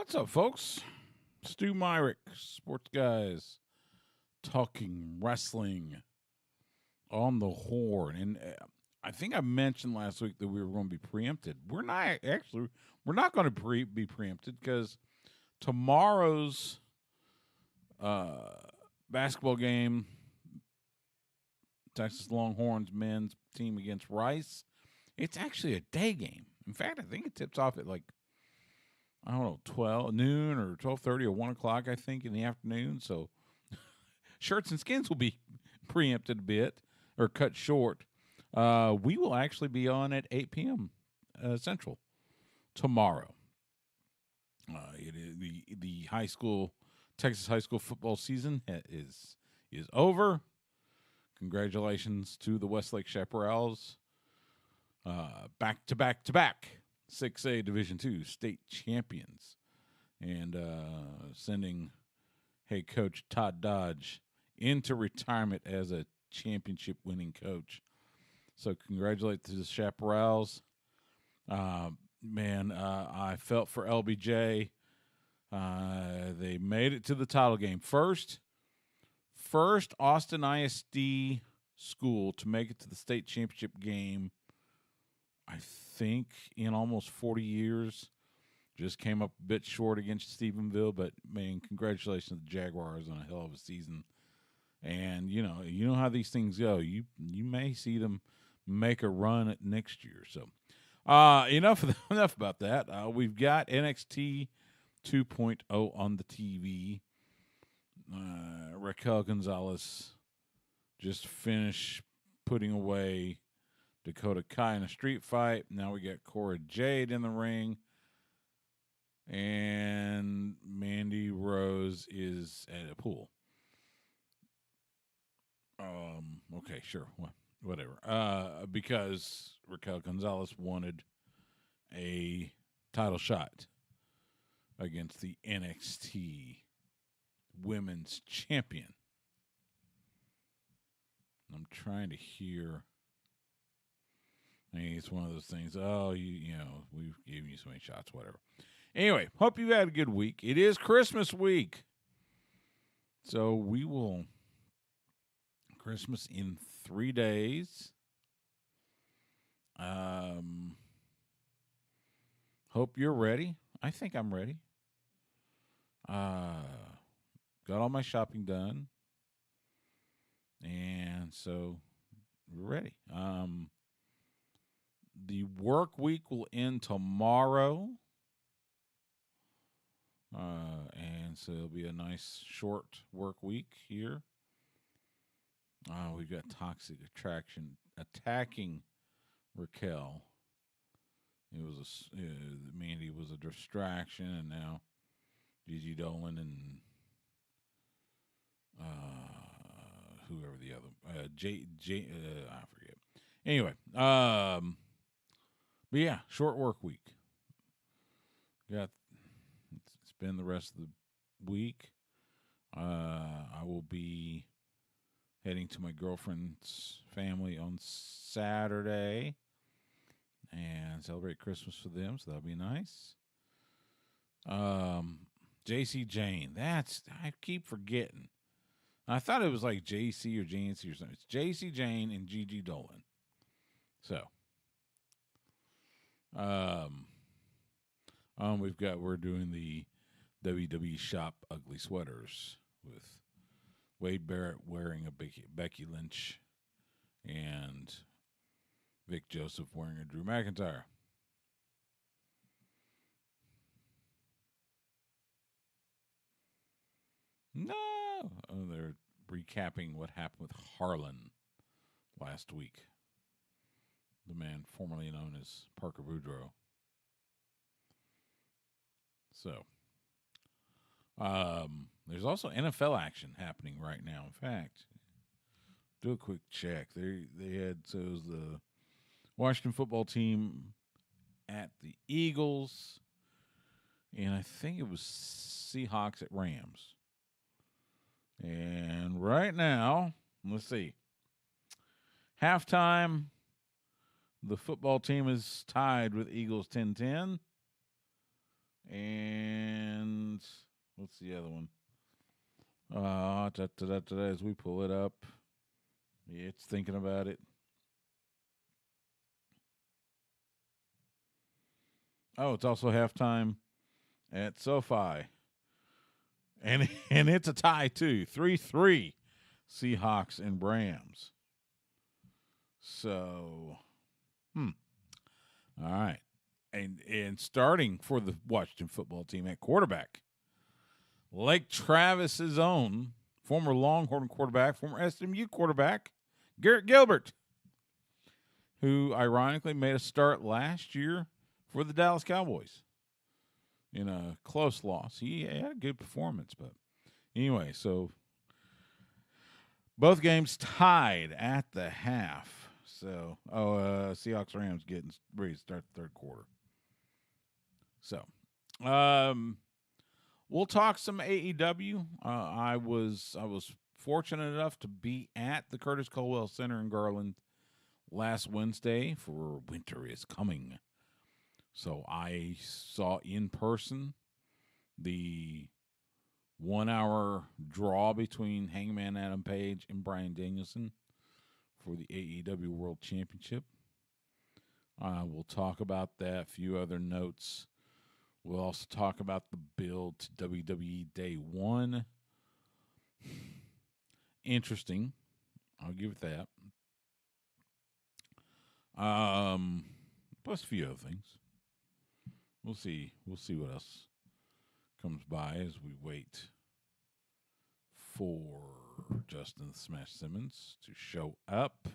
What's up, folks? Stu Myrick, Sports Guys, talking wrestling on the horn. And I think I mentioned last week that we were going to be preempted. We're not actually. We're not going to be preempted because tomorrow's basketball game, Texas Longhorns men's team against Rice, it's actually a day game. In fact, I think it tips off at I don't know, 12 noon or 12:30 or 1 o'clock, I think, in the afternoon. So shirts and skins will be preempted a bit or cut short. We will actually be on at 8 p.m. Central tomorrow. It is the Texas high school football season is over. Congratulations to the Westlake Chaparrals. Back to back 6A Division II state champions, and sending head coach Todd Dodge into retirement as a championship winning coach. So congratulate to the Chaparrals. I felt for LBJ. They made it to the title game. First Austin ISD school to make it to the state championship game, I think, in almost 40 years. Just came up a bit short against Stephenville, but, man, congratulations to the Jaguars on a hell of a season. And, you know how these things go. You may see them make a run at next year. So enough about that. We've got NXT 2.0 on the TV. Raquel Gonzalez just finished putting away Dakota Kai in a street fight. Now we got Cora Jade in the ring. And Mandy Rose is at a pool. Okay, sure. Whatever. Because Raquel Gonzalez wanted a title shot against the NXT Women's Champion. I'm trying to hear. I mean, it's one of those things. Oh, we've given you so many shots, whatever. Anyway, hope you've had a good week. It is Christmas week. So we will Christmas in 3 days. Hope you're ready. I think I'm ready. Got all my shopping done. And so we're ready. The work week will end tomorrow. And so it'll be a nice short work week here. We've got Toxic Attraction attacking Raquel. Mandy was a distraction, and now Gigi Dolan and whoever the other I forget. Anyway, but yeah, short work week. It's been the rest of the week. I will be heading to my girlfriend's family on Saturday and celebrate Christmas with them, so that'll be nice. JC Jane, I keep forgetting. I thought it was like JC or JNC or something. It's JC Jane and Gigi Dolan. So, we're doing the WWE Shop Ugly Sweaters with Wade Barrett wearing a Becky Lynch and Vic Joseph wearing a Drew McIntyre. No! Oh, they're recapping what happened with Harlan last week. The man formerly known as Parker Boudreaux. So, there's also NFL action happening right now. In fact, do a quick check. They had, so it was the Washington football team at the Eagles, and I think it was Seahawks at Rams. And right now, let's see. Halftime, the football team is tied with Eagles 10-10. And What's the other one? As we pull it up, it's thinking about it. Oh, it's also halftime at SoFi, and it's a tie too, 3-3, Seahawks and Rams. So, all right, and starting for the Washington football team at quarterback, Lake Travis's own former Longhorn quarterback, former SMU quarterback, Garrett Gilbert, who ironically made a start last year for the Dallas Cowboys in a close loss. He had a good performance, but anyway, so both games tied at the half. So, Seahawks Rams getting ready to start the third quarter. So, we'll talk some AEW. I was fortunate enough to be at the Curtis Colwell Center in Garland last Wednesday for Winter is Coming. So I saw in person the 1 hour draw between Hangman Adam Page and Bryan Danielson for the AEW World Championship. We'll talk about that, a few other notes. We'll also talk about the build to WWE Day 1. Interesting. I'll give it that. Plus a few other things. We'll see. We'll see what else comes by as we wait for Justin Smash Simmons to show up.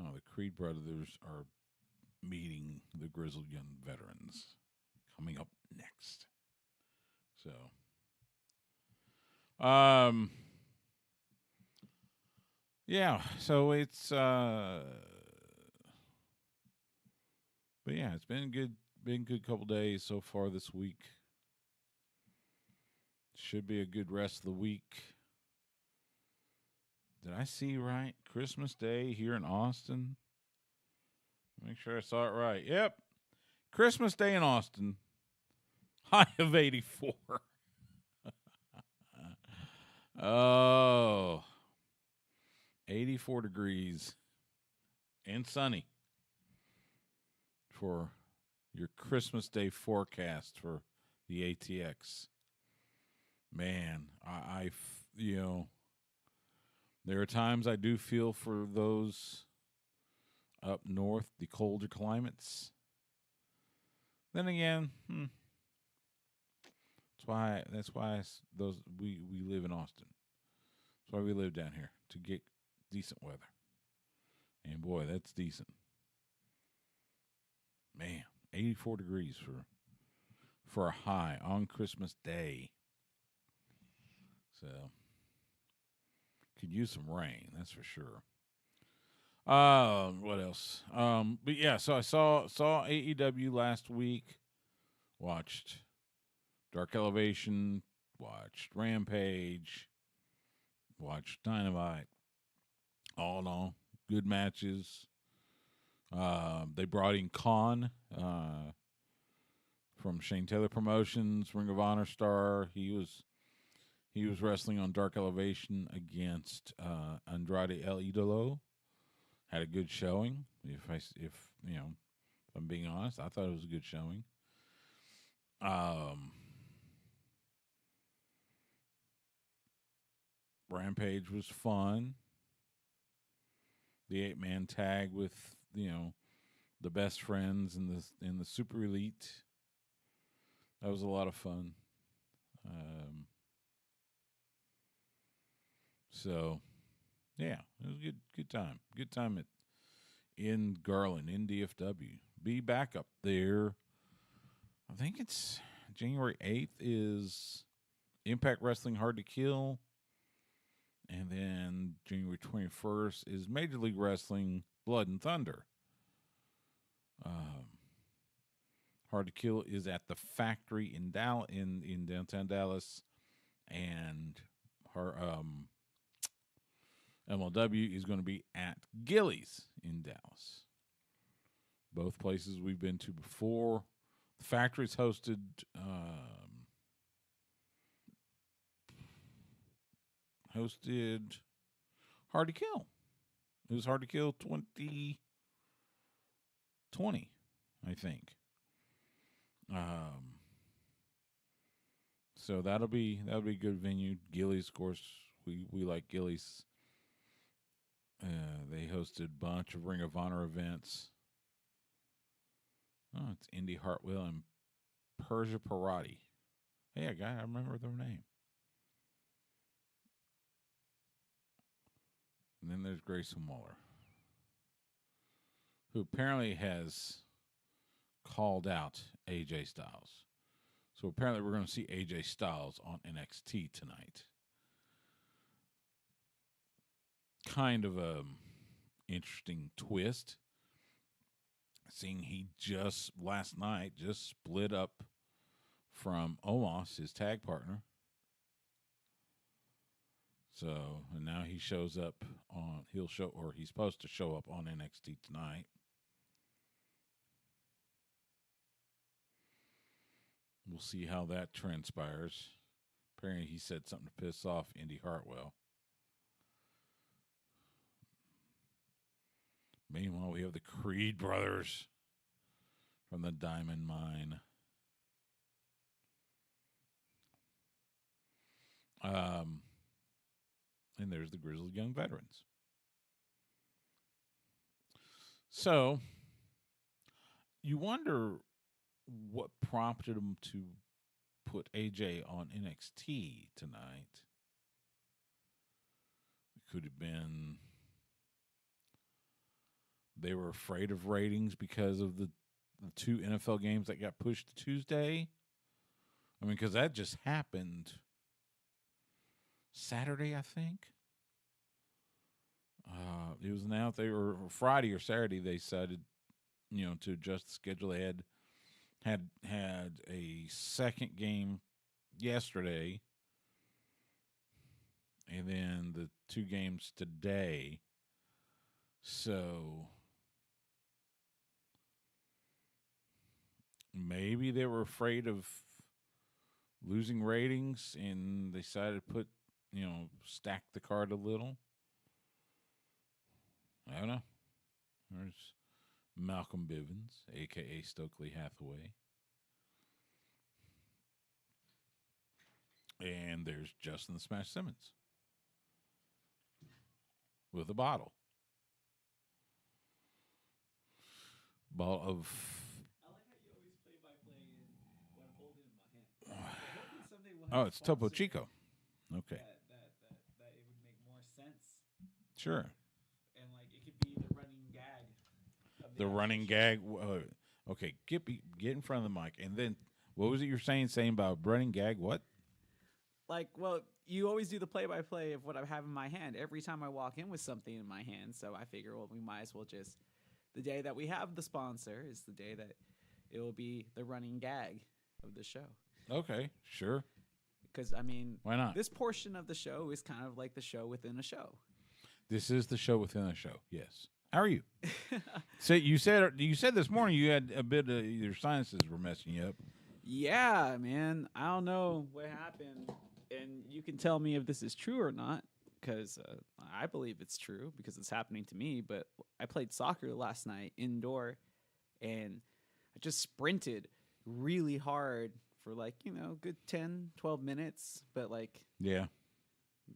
Oh, the Creed brothers are meeting the Grizzled Young Veterans coming up next. So, yeah. So it's but yeah, it's been good couple days so far this week. Should be a good rest of the week. Did I see right? Christmas Day here in Austin. Make sure I saw it right. Yep. Christmas Day in Austin. High of 84. Oh. 84 degrees and sunny for your Christmas Day forecast for the ATX. Man, I there are times I do feel for those up north, the colder climates. Then again, that's why we live in Austin. That's why we live down here, to get decent weather. And boy, that's decent. Man, 84 degrees for a high on Christmas Day. So could use some rain, that's for sure. What else? But yeah, so I saw AEW last week. Watched Dark Elevation. Watched Rampage. Watched Dynamite. All in all, good matches. They brought in Khan from Shane Taylor Promotions, Ring of Honor star. He was wrestling on Dark Elevation against Andrade El Idolo. Had a good showing. If I'm being honest, I thought it was a good showing. Rampage was fun. The 8-man tag with the best friends in the Super Elite. That was a lot of fun. So yeah, it was a good time. Good time in Garland, in DFW. Be back up there. I think it's January 8th is Impact Wrestling Hard to Kill. And then January 21st is Major League Wrestling Blood and Thunder. Hard to Kill is at the Factory in downtown Dallas, and her MLW is going to be at Gillies in Dallas. Both places we've been to before. The Factory's hosted Hard to Kill. It was Hard to Kill 2020, I think. So that'll be a good venue. Gillies, of course, we like Gillies. They hosted a bunch of Ring of Honor events. Oh, it's Indy Hartwell and Persia Parati. Hey, a guy, I remember their name. And then there's Grayson Waller, who apparently has called out AJ Styles. So apparently we're going to see AJ Styles on NXT tonight. Kind of a interesting twist. Seeing he last night split up from Omos, his tag partner. So, and now he shows up he's supposed to show up on NXT tonight. We'll see how that transpires. Apparently he said something to piss off Indy Hartwell. Meanwhile, we have the Creed brothers from the Diamond Mine. And there's the Grizzled Young Veterans. So, you wonder what prompted them to put AJ on NXT tonight. It could have been they were afraid of ratings because of the 2 NFL games that got pushed to Tuesday. I mean, because that just happened Saturday, I think. It was announced Friday or Saturday. They decided, to adjust the schedule. They had a second game yesterday, and then the 2 games today. So maybe they were afraid of losing ratings, and they decided to stack the card a little. I don't know. There's Malcolm Bivens, a.k.a. Stokely Hathaway. And there's Justin the Smash Simmons with a bottle. Ball of... I like how you always play-by-play when I'm holding it in my hand. Hopefully someday we'll have it's Topo Chico. Okay. That it would make more sense. Sure. And it could be the running gag. The running gag. Okay, get in front of the mic, and then what was it you're saying about running gag? What? You always do the play-by-play of what I have in my hand every time I walk in with something in my hand. So I figure, we might as well just the day that we have the sponsor is the day that it will be the running gag of the show. Okay, sure. Because why not? This portion of the show is kind of like the show within a show. This is the show within a show. Yes. How are you? So you said this morning you had a bit of your sinuses were messing you up. Yeah, man. I don't know what happened, and you can tell me if this is true or not, because I believe it's true because it's happening to me. But I played soccer last night indoor, and I just sprinted really hard for good 10, 12 minutes. But yeah,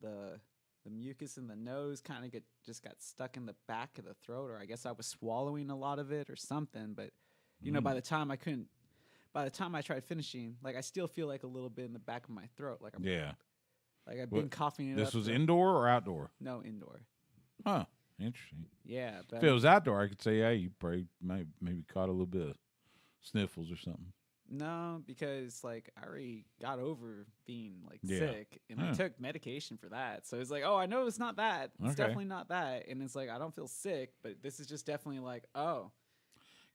the mucus in the nose kind of just got stuck in the back of the throat, or I guess I was swallowing a lot of it or something. But by the time I tried finishing, I still feel a little bit in the back of my throat, I've been coughing it up. This was indoor or outdoor? No, indoor. Huh. Interesting. Yeah. But if it was outdoor, I could say, yeah, you probably maybe caught a little bit of sniffles or something. No, because I already got over being sick, and I took medication for that. So it's I know it's not that. It's definitely not that. And it's I don't feel sick, but this is just definitely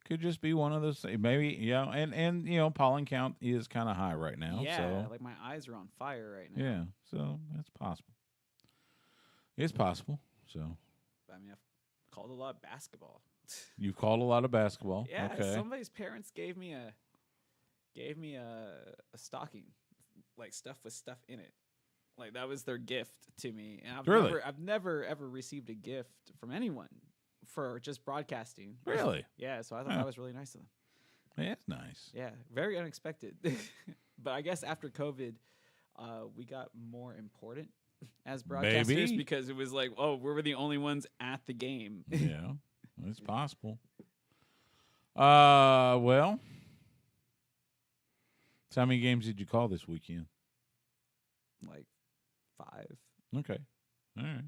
could just be one of those. Maybe and pollen count is kind of high right now. Yeah, so. my eyes are on fire right now. Yeah, so that's possible. It's possible. So. I've called a lot of basketball. You've called a lot of basketball. Yeah. Okay. Somebody's parents gave me a gave me a stocking, like stuff with stuff in it. Like that was their gift to me, and I've never ever received a gift from anyone for just broadcasting. Really? Yeah. So I thought that was really nice of them. Yeah, that's nice. Yeah, very unexpected. But I guess after COVID, we got more important as broadcasters Maybe. because it was like, oh, we were the only ones at the game. Yeah, it's possible. Well, so how many games did you call this weekend? Like 5. Okay, all right.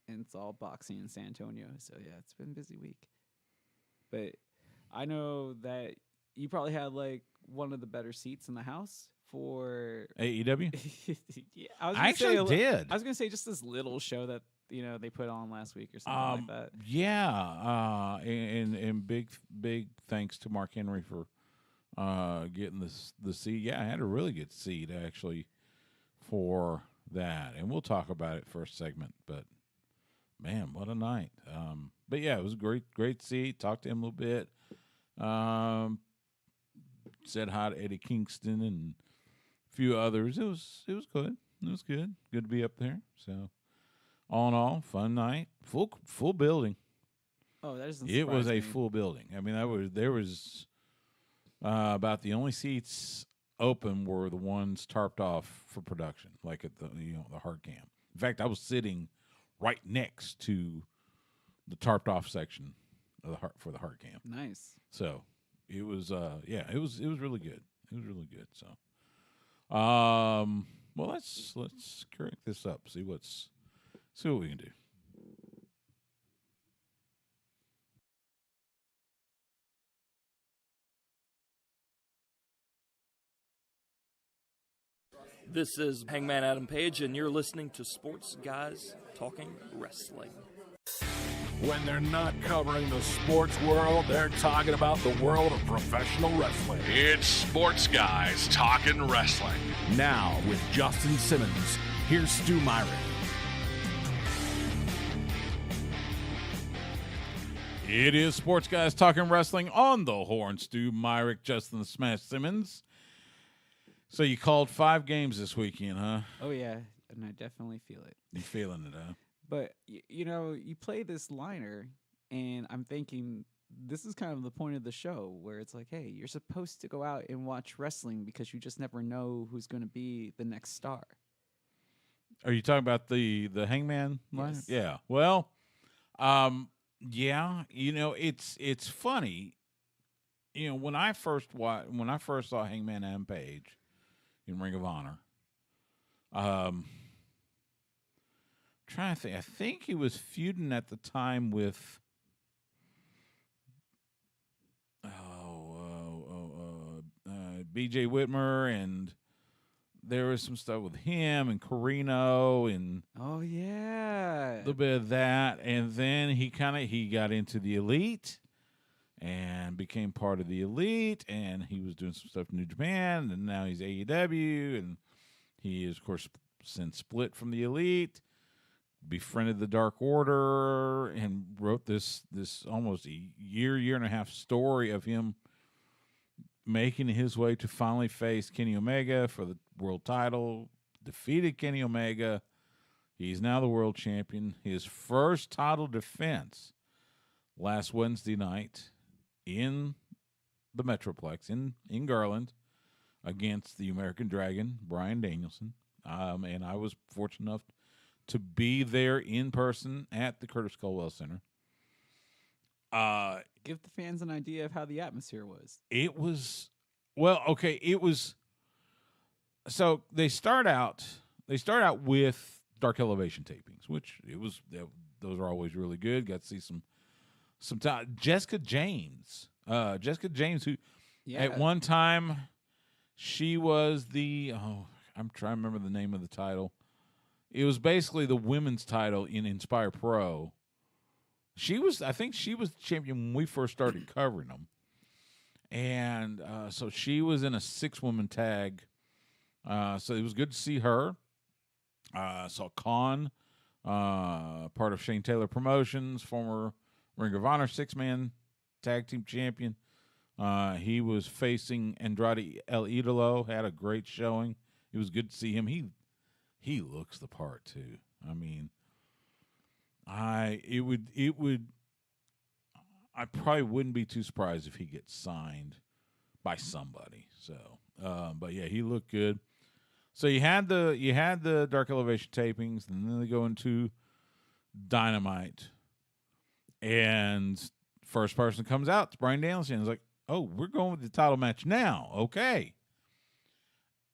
And it's all boxing in San Antonio. So yeah, it's been a busy week. But I know that you probably had like one of the better seats in the house for AEW. Yeah, I actually did. I was gonna say just this little show that they put on last week or something like that. Yeah, and big thanks to Mark Henry for getting the seat. Yeah, I had a really good seat actually for that, and we'll talk about it first segment. But man, what a night! But yeah, it was a great seat. Talked to him a little bit. Said hi to Eddie Kingston and a few others. It was good. It was good. Good to be up there. So all in all, fun night. Full building. Oh, that doesn't. It was surprise a me. full building. I mean, there was about the only seats open were the ones tarped off for production, like at the the hard cam. In fact, I was sitting right next to the tarped off section of for the hard cam. Nice. So it was it was really good. It was really good. So well, let's correct this up. See what we can do. This is Hangman Adam Page, and you're listening to Sports Guys Talking Wrestling. When they're not covering the sports world, they're talking about the world of professional wrestling. It's Sports Guys Talking Wrestling. Now, with Justin Simmons, here's Stu Myrick. It is Sports Guys Talking Wrestling on the Horn. Stu Myrick, Justin the Smash Simmons. So you called 5 games this weekend, huh? Oh yeah, and I definitely feel it. You feeling it, huh? But you play this liner, and I'm thinking this is kind of the point of the show where it's like, hey, you're supposed to go out and watch wrestling because you just never know who's going to be the next star. Are you talking about the Hangman liner? Yes. Yeah. Well, yeah. It's funny. When I first saw Hangman Adam Page in Ring of Honor, trying to think. I think he was feuding at the time with B.J. Whitmer, and there was some stuff with him and Carino and Oh yeah, a little bit of that, and then he got into the Elite and became part of the Elite, and he was doing some stuff in New Japan, and now he's AEW, and he is, of course, since split from the Elite. Befriended the Dark Order and wrote this almost a year and a half story of him making his way to finally face Kenny Omega for the world title. Defeated Kenny Omega. He's now the world champion. His first title defense last Wednesday night in the Metroplex in Garland against the American Dragon, Bryan Danielson. And I was fortunate enough to be there in person at the Curtis Colwell Center. give the fans an idea of how the atmosphere was. It was, well, okay. It was, so they start out with Dark Elevation tapings, which those are always really good. Got to see some time. Jessica James, who at one time she was I'm trying to remember the name of the title. It was basically the women's title in Inspire Pro. I think she was the champion when we first started covering them. And so she was in a 6-woman tag. So it was good to see her. Saw Khan, part of Shane Taylor Promotions, former Ring of Honor 6-man tag team champion. He was facing Andrade El Idolo, had a great showing. It was good to see him. He looks the part too. I mean, I probably wouldn't be too surprised if he gets signed by somebody. So, but yeah, he looked good. So you had the Dark Elevation tapings, and then they go into Dynamite, and first person comes out, it's Bryan Danielson. It's like, oh, we're going with the title match now, okay.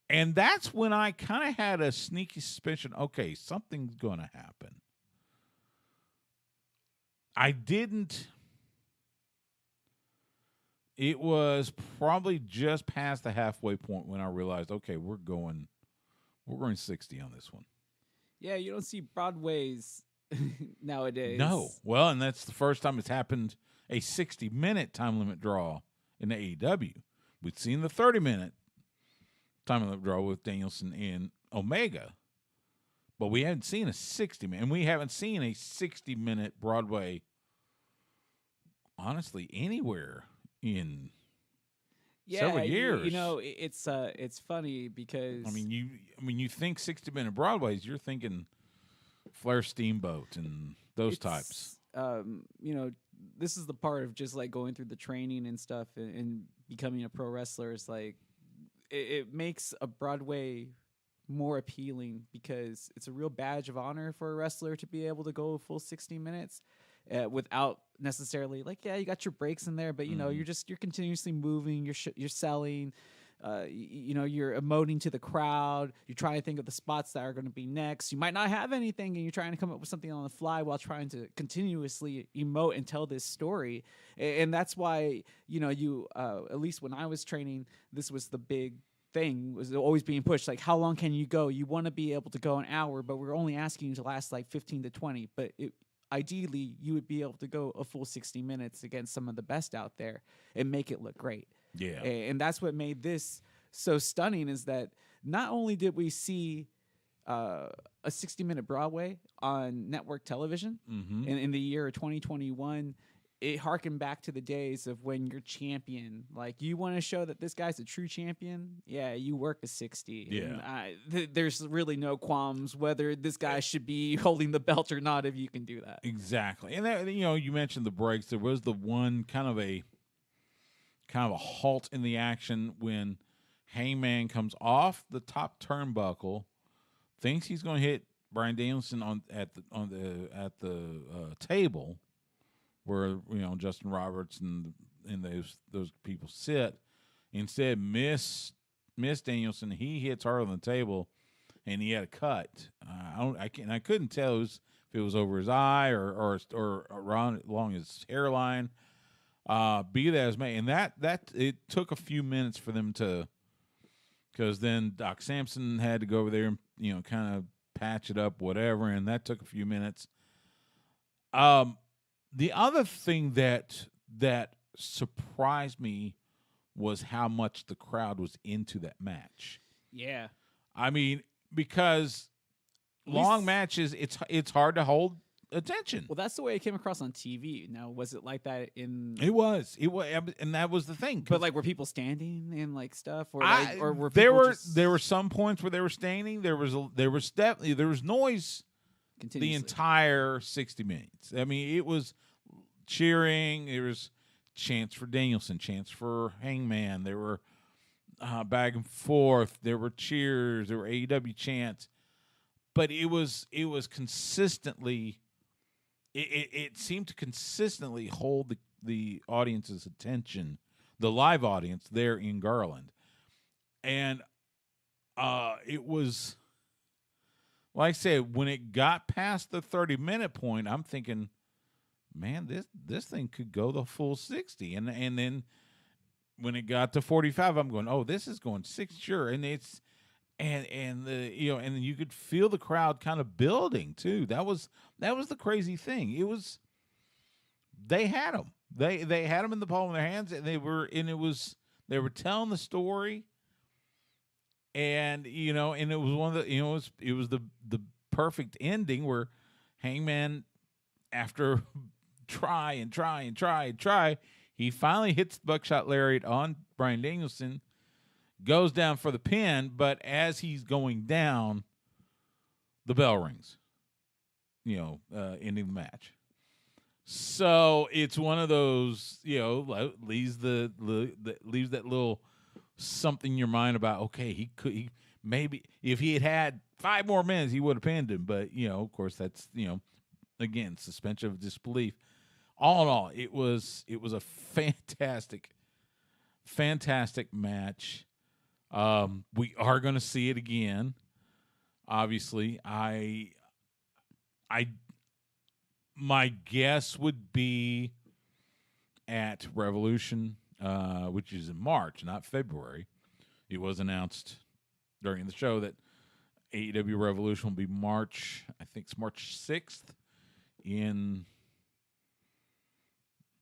And that's when I kind of had a sneaky suspicion, okay, something's going to happen. I didn't. It was probably just past the halfway point when I realized, okay, we're going 60 on this one. Yeah, you don't see Broadways nowadays. No. Well, and that's the first time it's happened, a 60-minute time limit draw in AEW. We'd seen the 30-minute time limit draw with Danielson and Omega, but we hadn't seen a 60-minute, and we haven't seen a 60-minute Broadway, honestly, anywhere in several years. You know, it's funny because I mean, you think 60-minute Broadways, you're thinking Flair Steamboat and those types. You know, this is the part of just like going through the training and stuff and becoming a pro wrestler. Is like it makes a Broadway more appealing because it's a real badge of honor for a wrestler to be able to go a full 60 minutes without necessarily like, yeah, you got your breaks in there, but you know, you're continuously moving, you're selling, you know, you're emoting to the crowd, you're trying to think of the spots that are going to be next. You might not have anything and you're trying to come up with something on the fly while trying to continuously emote and tell this story. And that's why, you know, you at least when I was training, this was the big thing, was always being pushed, like, how long can you go? You want to be able to go an hour, but we're only asking you to last like 15 to 20, but ideally you would be able to go a full 60 minutes against some of the best out there and make it look great. Yeah. And that's what made this so stunning, is that not only did we see a 60-minute Broadway on network television in the year of 2021, it harkened back to the days of when you're champion. Like, you want to show that this guy's a true champion? Yeah, you work a 60. Yeah. And there's really no qualms whether this guy should be holding the belt or not if you can do that. Exactly. And that, you know, you mentioned the breaks. There was the one kind of a halt in the action when Hangman comes off the top turnbuckle, thinks he's going to hit Bryan Danielson at the table, where, you know, Justin Roberts and those people sit. Instead, miss Danielson. He hits hard on the table, and he had a cut. I couldn't tell if it was over his eye or around along his hairline. Be that as may, and that it took a few minutes for them to, because then Doc Samson had to go over there and, you know, kind of patch it up, whatever, and that took a few minutes. The other thing that surprised me was how much the crowd was into that match. Yeah. I mean, because long matches, it's hard to hold attention. Well, that's the way it came across on TV. Now, was it like that in? It was, and that was the thing. But like, were people standing and like stuff, or were there people there were some points where they were standing. There was noise the entire 60 minutes. I mean, it was cheering. There was chants for Danielson, chants for Hangman. There were back and forth. There were cheers. There were AEW chants. But it was consistently. It seemed to consistently hold the audience's attention, the live audience there in Garland, and it was, like I said, when it got past the 30-minute point, I'm thinking, man, this thing could go the full 60, and then when it got to 45, I'm going, oh, this is going 6, sure, and it's. And the, you know, and you could feel the crowd kind of building too. That was the crazy thing. It was, they had them. They had them in the palm of their hands, and they were telling the story. And, you know, and it was one of the, you know, it was the perfect ending where Hangman, after try, He finally hits the buckshot lariat on Bryan Danielson, goes down for the pin, but as he's going down, the bell rings, ending the match. So it's one of those, leaves that little something in your mind about, okay, he maybe if he had 5 more minutes, he would have pinned him. But, of course, that's, again, suspension of disbelief. All in all, it was a fantastic match. We are going to see it again. Obviously, my guess would be at Revolution, which is in March, not February. It was announced during the show that AEW Revolution will be March 6th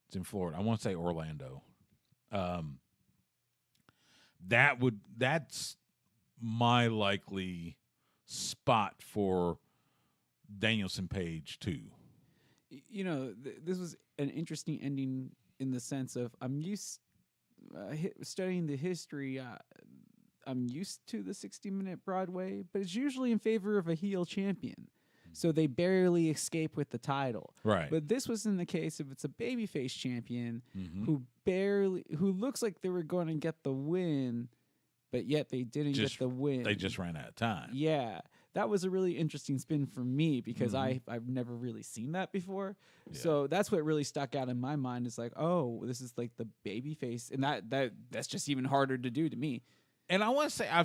it's in Florida. I want to say Orlando. That's my likely spot for Danielson Page too. This was an interesting ending in the sense of I'm used studying the history. I'm used to the 60-minute Broadway, but it's usually in favor of a heel champion. So they barely escape with the title. Right. But this wasn't the case if it's a babyface champion who looks like they were going to get the win, but yet they didn't get the win. They just ran out of time. Yeah. That was a really interesting spin for me because I've never really seen that before. Yeah. So that's what really stuck out in my mind is like, oh, this is like the babyface. And that's just even harder to do to me. And I want to say, I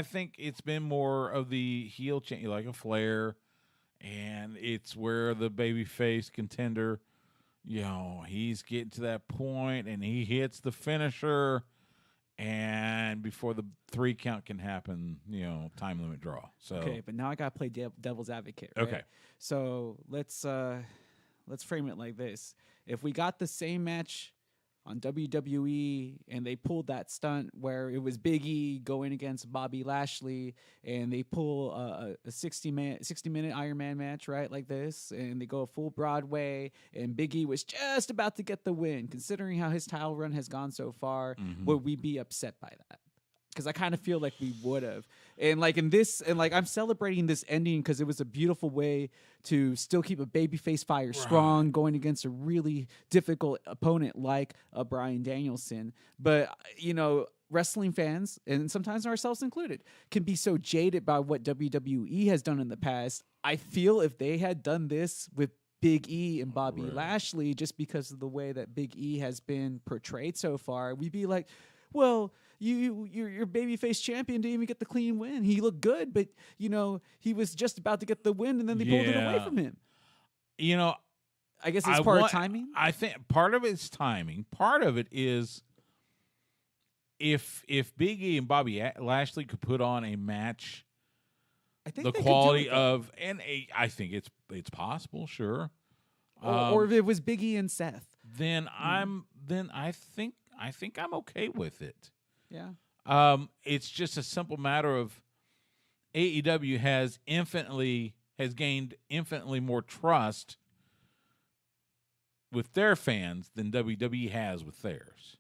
think it's been more of the heel change, like a Flair, and it's where the babyface contender, he's getting to that point, and he hits the finisher, and before the 3 count can happen, time limit draw. So okay, but now I gotta play devil's advocate. Right? Okay, so let's frame it like this: if we got the same match on WWE, and they pulled that stunt where it was Big E going against Bobby Lashley, and they pull a 60-minute Iron Man match, right, like this, and they go full Broadway, and Big E was just about to get the win. Considering how his title run has gone so far, would we be upset by that? Because I kind of feel like we would have. And like in this, and like I'm celebrating this ending because it was a beautiful way to still keep a babyface fire strong going against a really difficult opponent like Bryan Danielson. But, wrestling fans, and sometimes ourselves included, can be so jaded by what WWE has done in the past. I feel if they had done this with Big E and Bobby Lashley, just because of the way that Big E has been portrayed so far, we'd be like, well, your babyface champion didn't even get the clean win. He looked good, but he was just about to get the win, and then they pulled it away from him. I guess it's part of timing. I think part of it's timing. Part of it is if Big E and Bobby Lashley could put on a match, I think the quality of, and I think it's possible, sure. Or if it was Big E and Seth, then I think I'm okay with it. Yeah. It's just a simple matter of AEW has gained infinitely more trust with their fans than WWE has with theirs.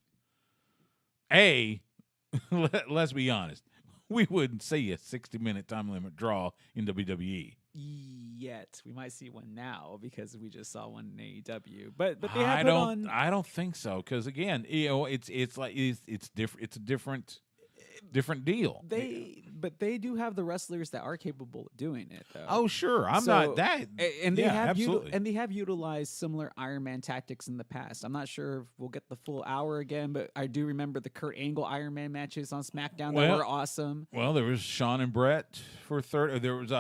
Let's be honest. We wouldn't see a 60-minute time limit draw in WWE. Yet we might see one now because we just saw one in AEW. But they have I don't think so because again, it's different. It's a different deal. But they do have the wrestlers that are capable of doing it, though. Oh, sure. I'm not that. And they have absolutely. And they have utilized similar Iron Man tactics in the past. I'm not sure if we'll get the full hour again, but I do remember the Kurt Angle Iron Man matches on SmackDown that were awesome. Well, there was Shawn and Brett for third. There was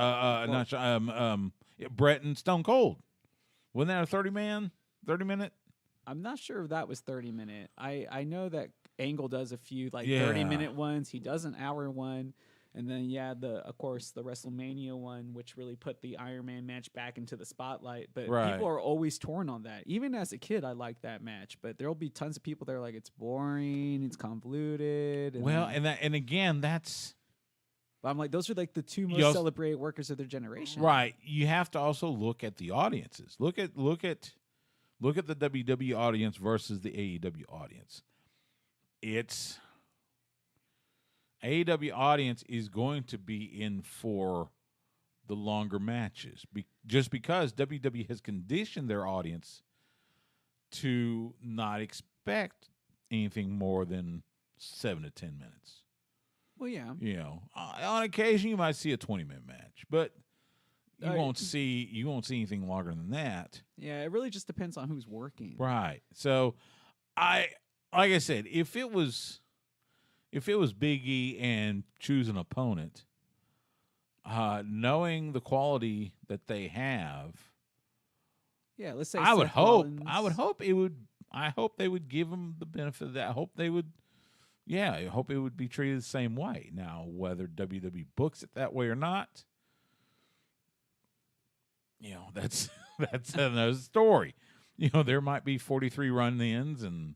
Brett and Stone Cold. Wasn't that a 30-minute? I'm not sure if that was 30-minute. I know that Angle does a few 30-minute ones. He does an hour one. And then, of course, the WrestleMania one, which really put the Iron Man match back into the spotlight. But people are always torn on that. Even as a kid, I liked that match. But there'll be tons of people that are like, it's boring, it's convoluted. And again, that's... I'm like, those are like the two most celebrated workers of their generation. Right. You have to also look at the audiences. Look at look at the WWE audience versus the AEW audience. It's AEW audience is going to be in for the longer matches, just because WWE has conditioned their audience to not expect anything more than 7 to 10 minutes. Well, yeah. You know, on occasion you might see a 20-minute match, but you won't see anything longer than that. Yeah, it really just depends on who's working. Right. So, like I said, if it was Big E and choose an opponent, knowing the quality that they have, yeah, let's say I would Seth hope Rollins. I hope they would give him the benefit of that. I hope it would be treated the same way. Now, whether WWE books it that way or not, you know, that's another story. You know, there might be 43 run-ins and,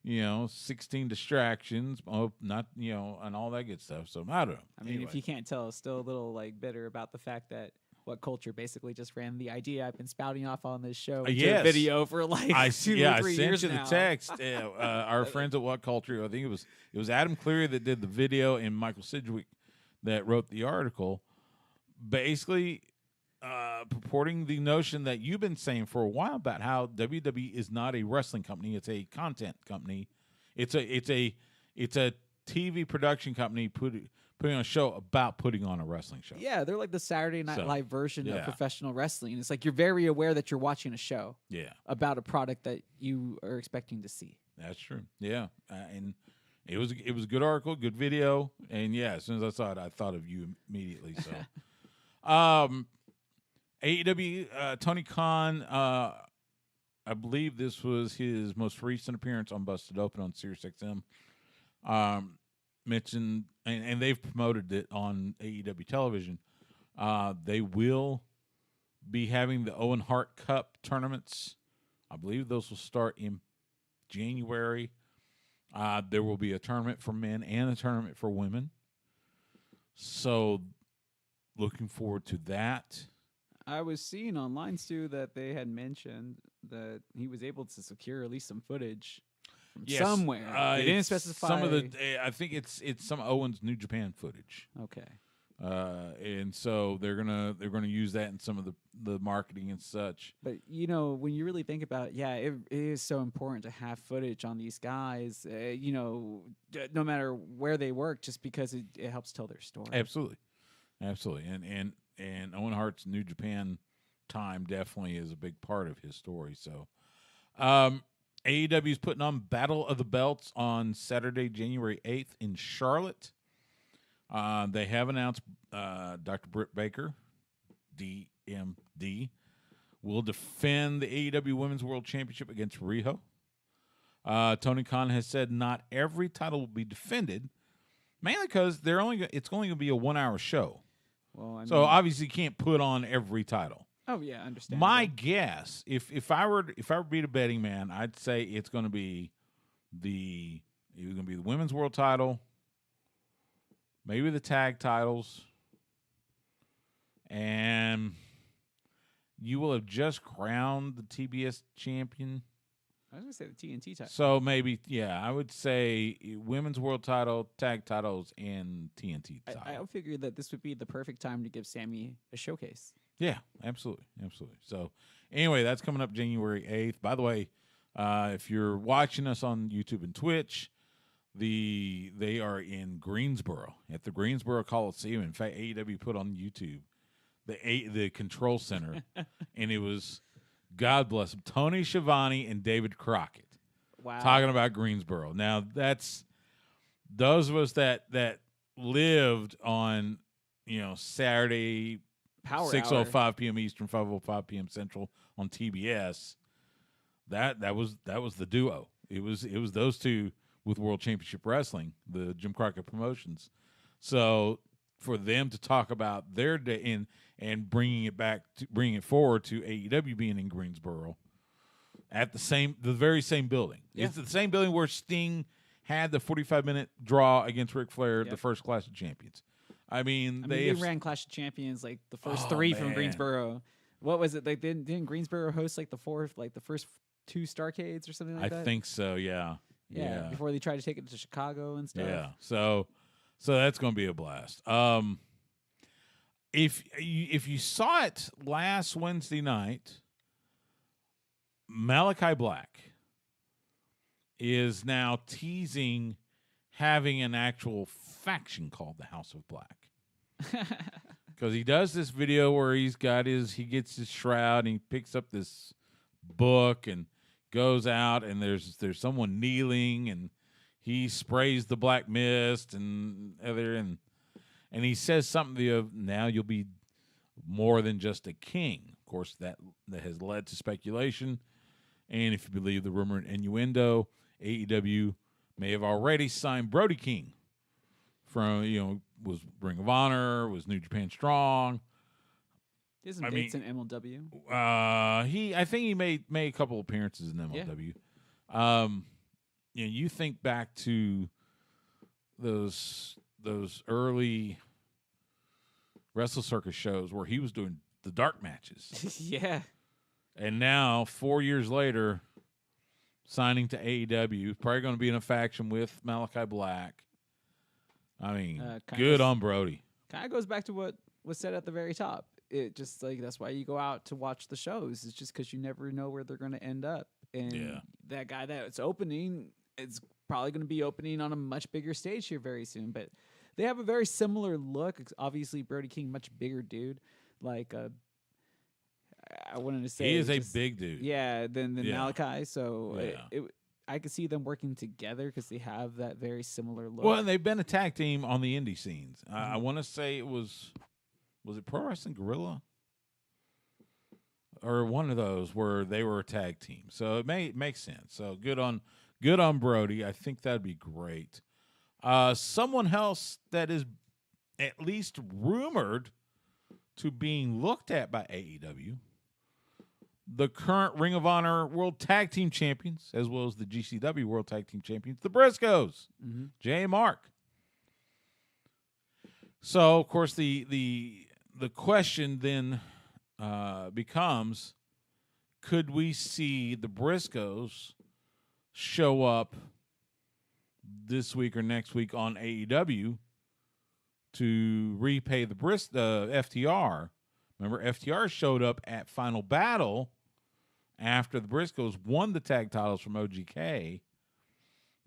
you know, 16 distractions, and all that good stuff. So I don't know. I mean, if you can't tell, still a little like bitter about the fact that What Culture basically just ran the idea I've been spouting off on this show into a video for like 2 or 3 years I sent you now. the text. Our friends at What Culture, I think it was Adam Cleary that did the video and Michael Sidgwick that wrote the article, basically purporting the notion that you've been saying for a while about how WWE is not a wrestling company; it's a content company. It's a TV production company putting on a show about putting on a wrestling show. Yeah, they're like the Saturday Night Live version yeah. of professional wrestling. It's like you're very aware that you're watching a show about a product that you are expecting to see. That's true. Yeah, and it was a good article, good video, and yeah, as soon as I saw it, I thought of you immediately. So, AEW Tony Khan, I believe this was his most recent appearance on Busted Open on SiriusXM. Mentioned, and they've promoted it on AEW television. They will be having the Owen Hart Cup tournaments. I believe those will start in January. There will be a tournament for men and a tournament for women. So, looking forward to that. I was seeing online, Stu, that they had mentioned that he was able to secure at least some footage from somewhere. They didn't specify. Some of I think it's some Owen's New Japan footage. Okay. And so they're gonna use that in some of the marketing and such. But you know, when you really think about it, yeah, it is so important to have footage on these guys. You know, no matter where they work, just because it helps tell their story. Absolutely. And Owen Hart's New Japan time definitely is a big part of his story. So, AEW is putting on Battle of the Belts on Saturday, January 8th in Charlotte. They have announced Dr. Britt Baker, DMD, will defend the AEW Women's World Championship against Riho. Tony Khan has said not every title will be defended, mainly because it's only going to be a 1-hour show. Well, I mean, so obviously you can't put on every title. Oh yeah, understand. My guess, if I were to be the betting man, I'd say it's going to be the women's world title, maybe the tag titles, and you will have just crowned the TBS champion. I was going to say the TNT title. So maybe, I would say women's world title, tag titles, and TNT title. I figured that this would be the perfect time to give Sammy a showcase. Yeah, absolutely. So anyway, that's coming up January 8th. By the way, if you're watching us on YouTube and Twitch, they are in Greensboro at the Greensboro Coliseum. In fact, AEW put on YouTube the control center, and it was, God bless him, Tony Schiavone and David Crockett. Wow. Talking about Greensboro. Now, that's those of us that lived on, Saturday, Power 6:05 p.m. Eastern, 5:05 p.m. Central on TBS. That was the duo. It was those two with World Championship Wrestling, the Jim Crockett Promotions. So for them to talk about their day and bringing it forward to AEW being in Greensboro at the very same building. Yeah. It's the same building where Sting had the 45-minute draw against Ric Flair, the first Clash of Champions. They ran Clash of Champions like the first three from Greensboro. What was it? Like didn't Greensboro host like the first 2 Starcades or something like that. I think so. Yeah. Yeah. Before they tried to take it to Chicago and stuff. Yeah. So that's going to be a blast. If you saw it last Wednesday night, Malachi Black is now teasing having an actual faction called the House of Black. Because he does this video where he gets his shroud and he picks up this book and goes out and there's someone kneeling and he sprays the black mist and he says something of now you'll be more than just a king. Of course, that has led to speculation. And if you believe the rumor and innuendo, AEW may have already signed Brody King from, was Ring of Honor, was New Japan Strong. He has some dates in MLW. I think he made a couple appearances in MLW. Yeah. You think back to those early Wrestle Circus shows where he was doing the dark matches. Yeah. And now 4 years later, signing to AEW, probably going to be in a faction with Malachi Black. I mean, good on Brody. Kind of goes back to what was said at the very top. It just that's why you go out to watch the shows. It's just because you never know where they're going to end up. And that guy that's opening is probably going to be opening on a much bigger stage here very soon. But they have a very similar look. Obviously, Brody King, much bigger dude. I wanted to say he is a big dude. Yeah, than Malachi. So I could see them working together because they have that very similar look. Well, and they've been a tag team on the indie scenes. I want to say it was it Pro Wrestling Guerrilla? Or one of those where they were a tag team. So it makes sense. So good on Brody. I think that'd be great. Someone else that is at least rumored to being looked at by AEW, the current Ring of Honor World Tag Team Champions, as well as the GCW World Tag Team Champions, the Briscoes, Jay and Mark. So, of course, the question then becomes, could we see the Briscoes show up this week or next week on AEW to repay the FTR? Remember, FTR showed up at Final Battle after the Briscoes won the tag titles from OGK.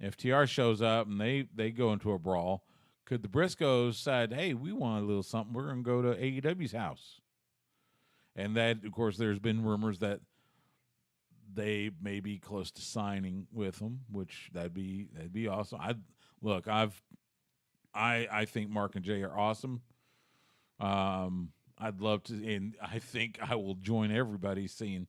FTR shows up and they go into a brawl. Could the Briscoes decide, hey, we want a little something, we're going to go to AEW's house? And that, of course, there's been rumors that they may be close to signing with them, which that'd be awesome. I think Mark and Jay are awesome. I'd love to, and I think I will join everybody saying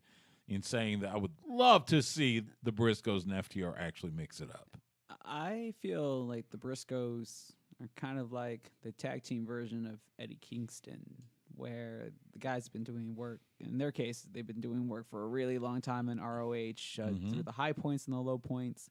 that I would love to see the Briscoes and FTR actually mix it up. I feel like the Briscoes are kind of like the tag team version of Eddie Kingston, where the guys have been doing work. In their case, they've been doing work for a really long time in ROH, through the high points and the low points.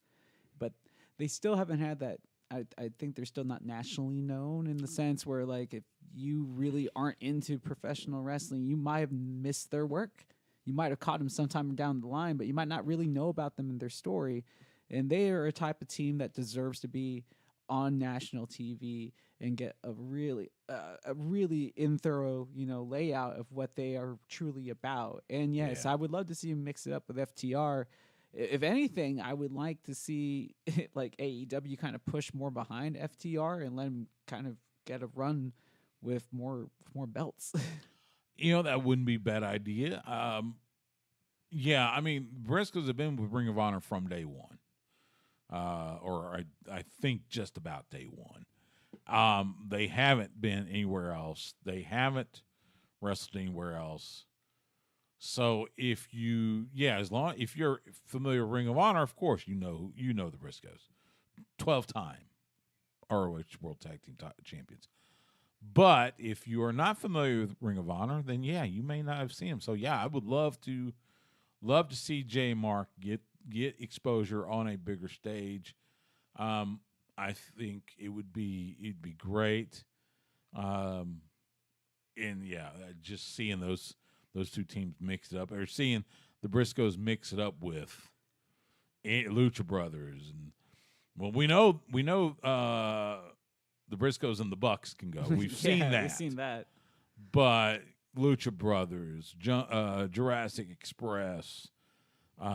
But they still haven't had that. I think they're still not nationally known in the sense where, like, if you really aren't into professional wrestling, you might have missed their work. You might have caught them sometime down the line, but you might not really know about them and their story. And they are a type of team that deserves to be on national TV and get a really thorough, layout of what they are truly about. And yes, I would love to see them mix it up with FTR. If anything, I would like to see like AEW kind of push more behind FTR and let them kind of get a run with more belts. That wouldn't be a bad idea. I mean, Briscoes have been with Ring of Honor from day one. Or I think just about day one. They haven't been anywhere else. They haven't wrestled anywhere else. So if if you're familiar with Ring of Honor, of course you know the Briscoes, 12-time ROH World Tag Team Champions. But if you are not familiar with Ring of Honor, then you may not have seen them. So I would love to see Jay and Mark get exposure on a bigger stage. I think it'd be great. And just seeing those two teams mixed up, or seeing the Briscoes mix it up with Lucha Brothers, and well, we know the Briscoes and the Bucks can go. We've seen that. We've seen that. But Lucha Brothers, Jurassic Express,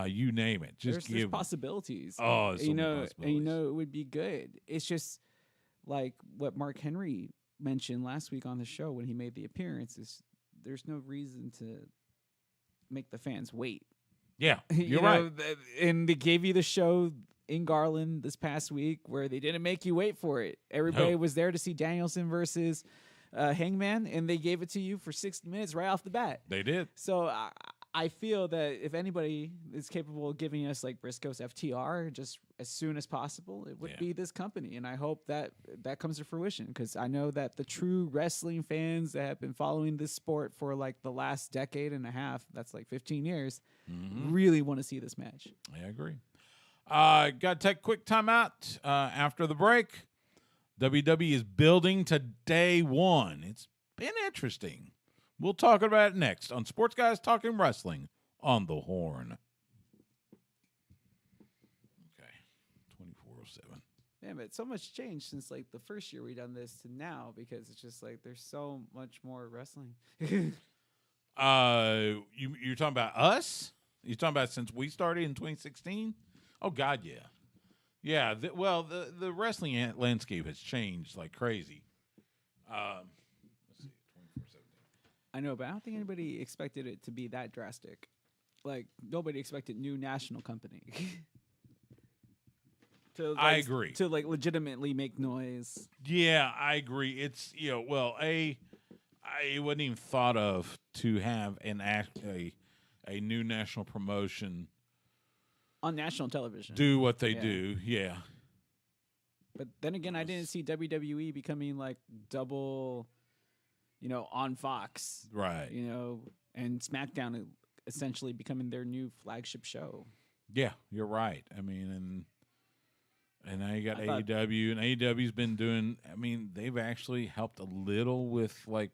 you name it. Just There's possibilities. Oh, so many possibilities. And it would be good. It's just like what Mark Henry mentioned last week on the show when he made the appearance. Is there's no reason to make the fans wait. Yeah, you're right. And they gave you the show in Garland this past week where they didn't make you wait for it. Everybody was there to see Danielson versus Hangman, and they gave it to you for 60 minutes right off the bat. They did. So I feel that if anybody is capable of giving us like Briscoe's FTR just as soon as possible, it would be this company. And I hope that comes to fruition, because I know that the true wrestling fans that have been following this sport for like the last decade and a half, that's like 15 years, really want to see this match. I agree. Got to take a quick timeout after the break. WWE is building to day one. It's been interesting. We'll talk about it next on Sports Guys Talking Wrestling on the Horn. Okay, 2407. Yeah, but so much changed since like the first year we done this to now, because it's just like there's so much more wrestling. You're talking about us? You're talking about since we started in 2016? Oh God, yeah. Yeah, the wrestling landscape has changed like crazy. Let's see, 24/17. I know, but I don't think anybody expected it to be that drastic. Like, nobody expected new national company. I agree. To, like, legitimately make noise. Yeah, I agree. It's, it wasn't even thought of to have a new national promotion on national television. Do what they do, yeah. But then again, I didn't see WWE becoming, like, double, on Fox. Right. And SmackDown essentially becoming their new flagship show. Yeah, you're right. I mean, and now you got AEW, and AEW's been doing, they've actually helped a little with, like,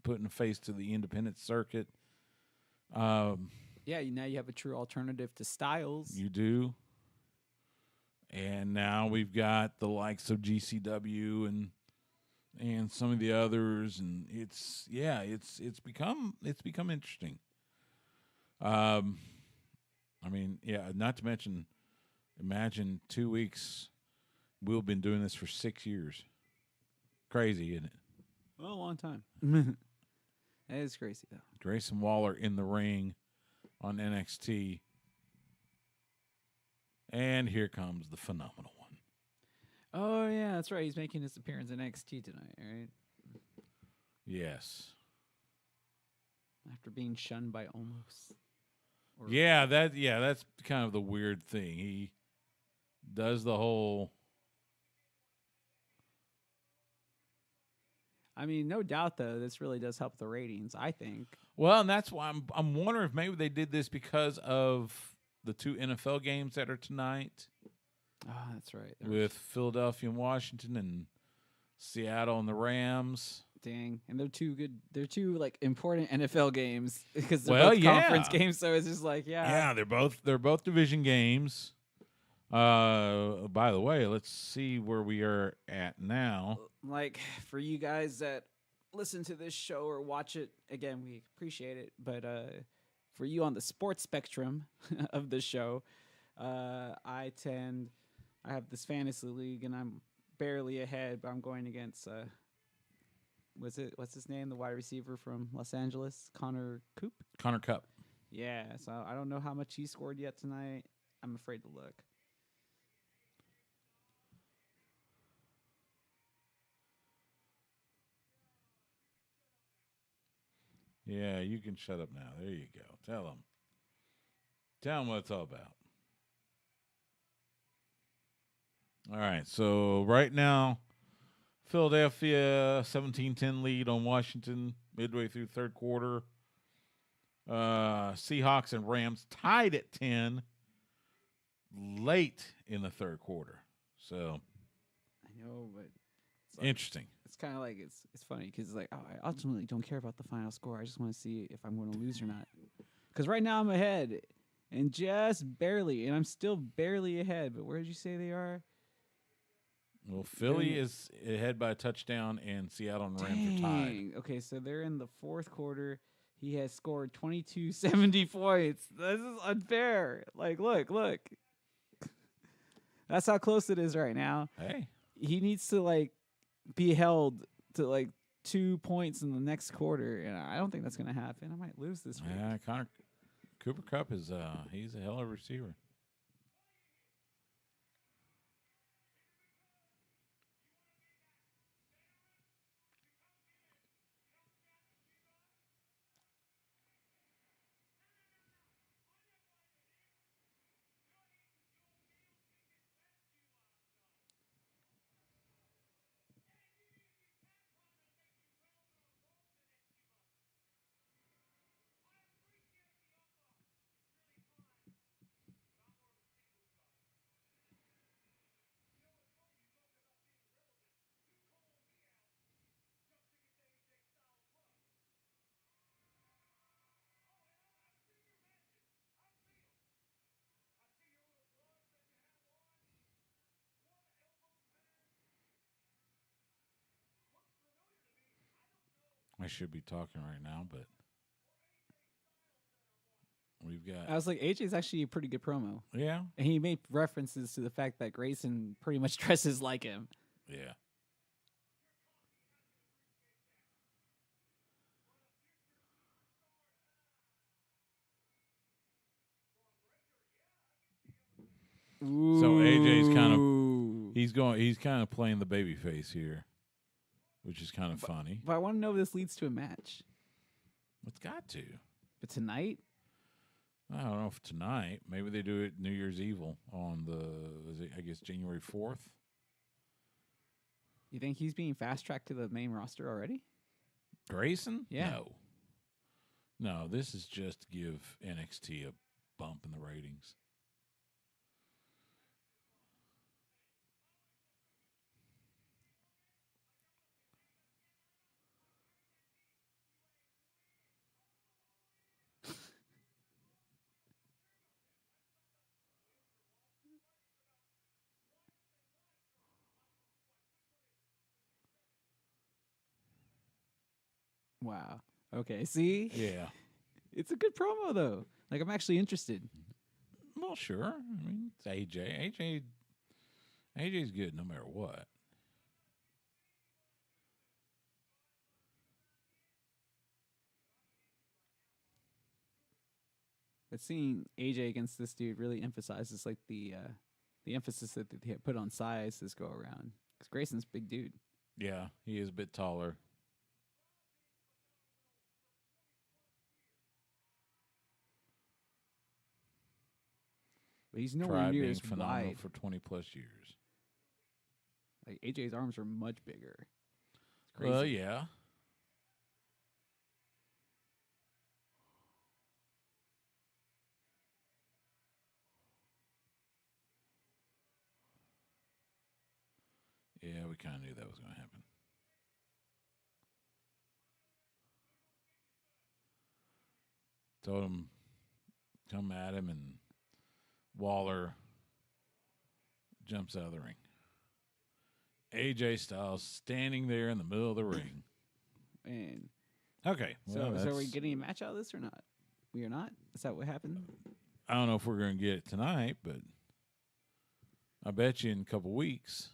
putting a face to the independent circuit. Yeah, now you have a true alternative to Styles. You do. And now we've got the likes of GCW and some of the others, and it's become interesting. Not to mention, imagine 2 weeks. We've been doing this for 6 years. Crazy, isn't it? Well, a long time. That is crazy, though. Grayson Waller in the ring on NXT. And here comes the phenomenal one. Oh, yeah, that's right. He's making his appearance in NXT tonight, right? Yes. After being shunned by Omos. That's kind of the weird thing. He does the whole... no doubt, though, this really does help the ratings, I think. Well, and that's why I'm wondering if maybe they did this because of the 2 NFL games that are tonight. Oh, that's right. With Philadelphia and Washington and Seattle and the Rams. Dang. And they're two like important NFL games because they're both conference games, so it's just like, Yeah, they're both division games. By the way, let's see where we are at now. Like, for you guys that listen to this show or watch it, again, we appreciate it. But for you on the sports spectrum of the show, I have this fantasy league, and I'm barely ahead, but I'm going against, what's his name? The wide receiver from Los Angeles, Connor Kupp. Yeah, so I don't know how much he scored yet tonight. I'm afraid to look. Yeah, you can shut up now. There you go. Tell them what it's all about. All right, so right now, Philadelphia 17-10 lead on Washington midway through third quarter. Seahawks and Rams tied at 10 late in the third quarter. So I know, but it's like, interesting. It's kind of like it's funny because like, I ultimately don't care about the final score. I just want to see if I'm going to lose or not. Because right now I'm ahead, and just barely, and I'm still barely ahead. But where did you say they are? Well, Philly is ahead by a touchdown, and Seattle and Rams are tied. Dang. Okay, so they're in the fourth quarter. He has scored 70 points. This is unfair. Like, look. That's how close it is right now. Hey, He needs to, like, be held to, like, 2 points in the next quarter, and I don't think that's going to happen. I might lose this week. yeah, Cooper Kupp is he's a hell of a receiver. I should be talking right now, but we've got I was like, AJ's actually a pretty good promo. yeah. And he made references to the fact that Grayson pretty much dresses like him. Yeah. So AJ's he's kind of playing the baby face here, which is kind of funny. But I want to know if this leads to a match. It's got to. But tonight, I don't know if tonight. Maybe they do it New Year's Evil on I guess January 4th. you think he's being fast tracked to the main roster already? Grayson? Yeah. No, this is just to give NXT a bump in the ratings. Wow. Okay, see? Yeah. It's a good promo, though. Like, I'm actually interested. Well, sure. I mean, it's AJ. AJ's good no matter what. But seeing AJ against this dude really emphasizes, like, the emphasis that they put on size this go around. Because Grayson's a big dude. Yeah, he is a bit taller. But he's nowhere Tried near being as phenomenal wide. for 20 plus years. Like, AJ's arms are much bigger. It's crazy. Well, yeah. Yeah, we kind of knew that was going to happen. Told him, come at him, and Waller jumps out of the ring. AJ Styles standing there in the middle of the ring. And Okay. so, Well, so are we getting a match out of this or not? We are not? Is that what happened? I don't know if we're going to get it tonight, but I bet you in a couple weeks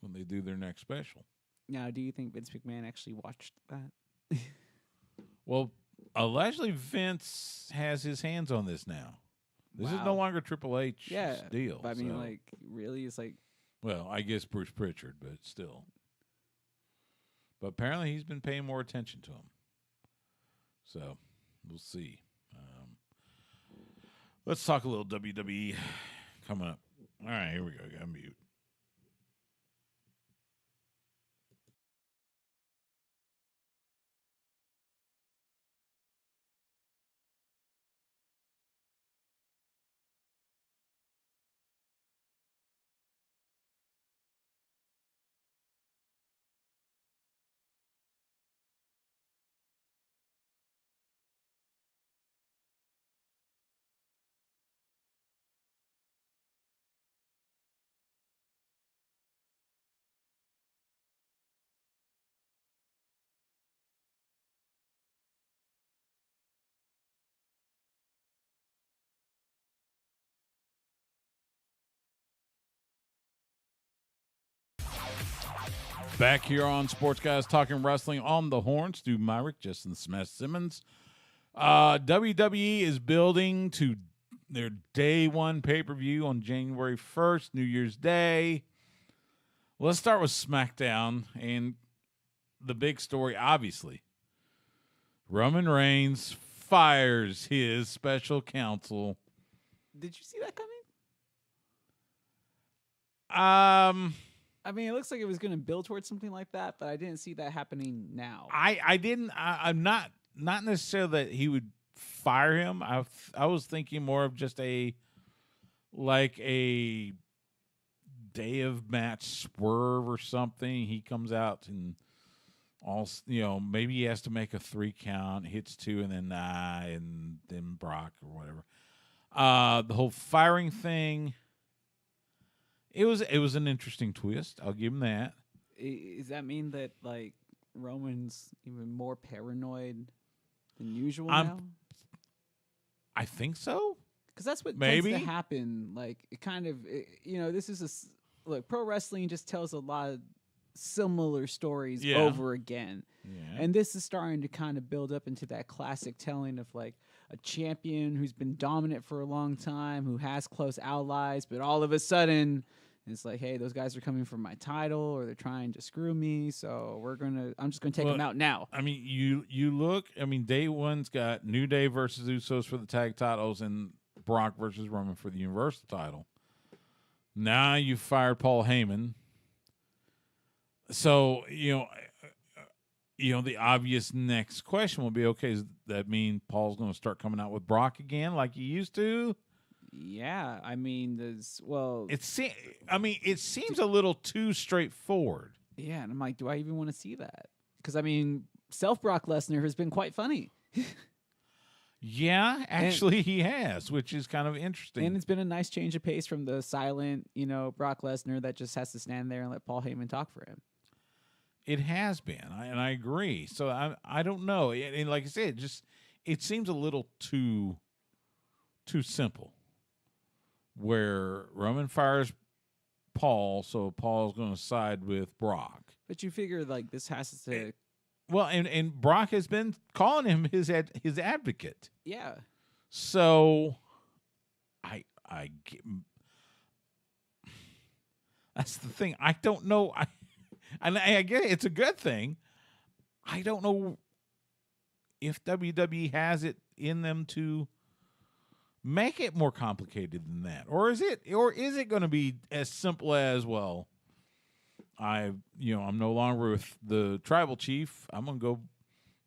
when they do their next special. Now, do you think Vince McMahon actually watched that? Well, allegedly Vince has his hands on this now. This is Wow. no longer Triple H's Yeah. deal. But I mean, so- like, really? It's like, well, I guess Bruce Pritchard, but still. But apparently he's been paying more attention to him. So we'll see. Let's talk a little WWE coming up. All right, here we go. Got mute. Back here on Sports Guys Talking Wrestling on the Horn. Stu Myrick, Justin Smash Simmons. WWE is building to their day one pay-per-view on January 1st, New Year's Day. Let's start with SmackDown, and the big story, obviously. Roman Reigns fires his special counsel. Did you see that coming? I mean, it looks like it was going to build towards something like that, but I didn't see that happening now. I didn't. I'm not necessarily that he would fire him. I was thinking more of just a day of match swerve or something. He comes out and maybe he has to make a 3 count, hits 2, and then Brock or whatever. The whole firing thing. It was an interesting twist. I'll give him that. Does that mean that Roman's even more paranoid than usual now? I think so. Because that's what maybe tends to happen. It kind of, this is pro wrestling just tells a lot of similar stories over again. Yeah. And this is starting to kind of build up into that classic telling of a champion who's been dominant for a long time, who has close allies, but all of a sudden it's hey, those guys are coming for my title or they're trying to screw me, so I'm just gonna take them out now. I mean, you look, day one's got New Day versus Usos for the tag titles and Brock versus Roman for the Universal title. Now you fired Paul Heyman. So, the obvious next question will be, okay, does that mean Paul's going to start coming out with Brock again like he used to? Yeah, it seems a little too straightforward. Yeah, and I'm like, do I even want to see that? Because self Brock Lesnar has been quite funny. Yeah, actually he has, which is kind of interesting. And it's been a nice change of pace from the silent, Brock Lesnar that just has to stand there and let Paul Heyman talk for him. It has been, and I agree. So I don't know. And like I said, it seems a little too simple. Where Roman fires Paul, so Paul's going to side with Brock. But you figure this has to. Well, and Brock has been calling him his advocate. Yeah. So I that's the thing. I don't know. I get it. It's a good thing. I don't know if WWE has it in them to make it more complicated than that, or is it going to be as simple as, well, I'm no longer with the tribal chief. I'm going to go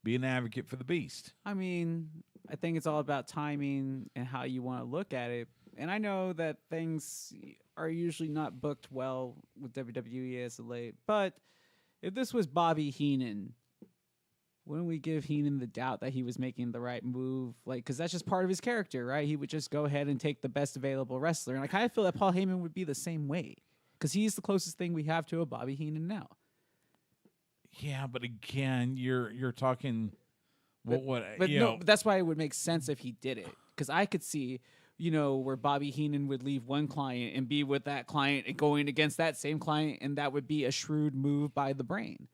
be an advocate for the beast. I think it's all about timing and how you want to look at it. And I know that things are usually not booked well with WWE as of late, but if this was Bobby Heenan, wouldn't we give Heenan the doubt that he was making the right move? Because that's just part of his character, right? He would just go ahead and take the best available wrestler. And I kind of feel that Paul Heyman would be the same way, because he's the closest thing we have to a Bobby Heenan now. Yeah, but again, you're talking but that's why it would make sense if he did it, because I could see where Bobby Heenan would leave one client and be with that client and going against that same client, and that would be a shrewd move by the brain.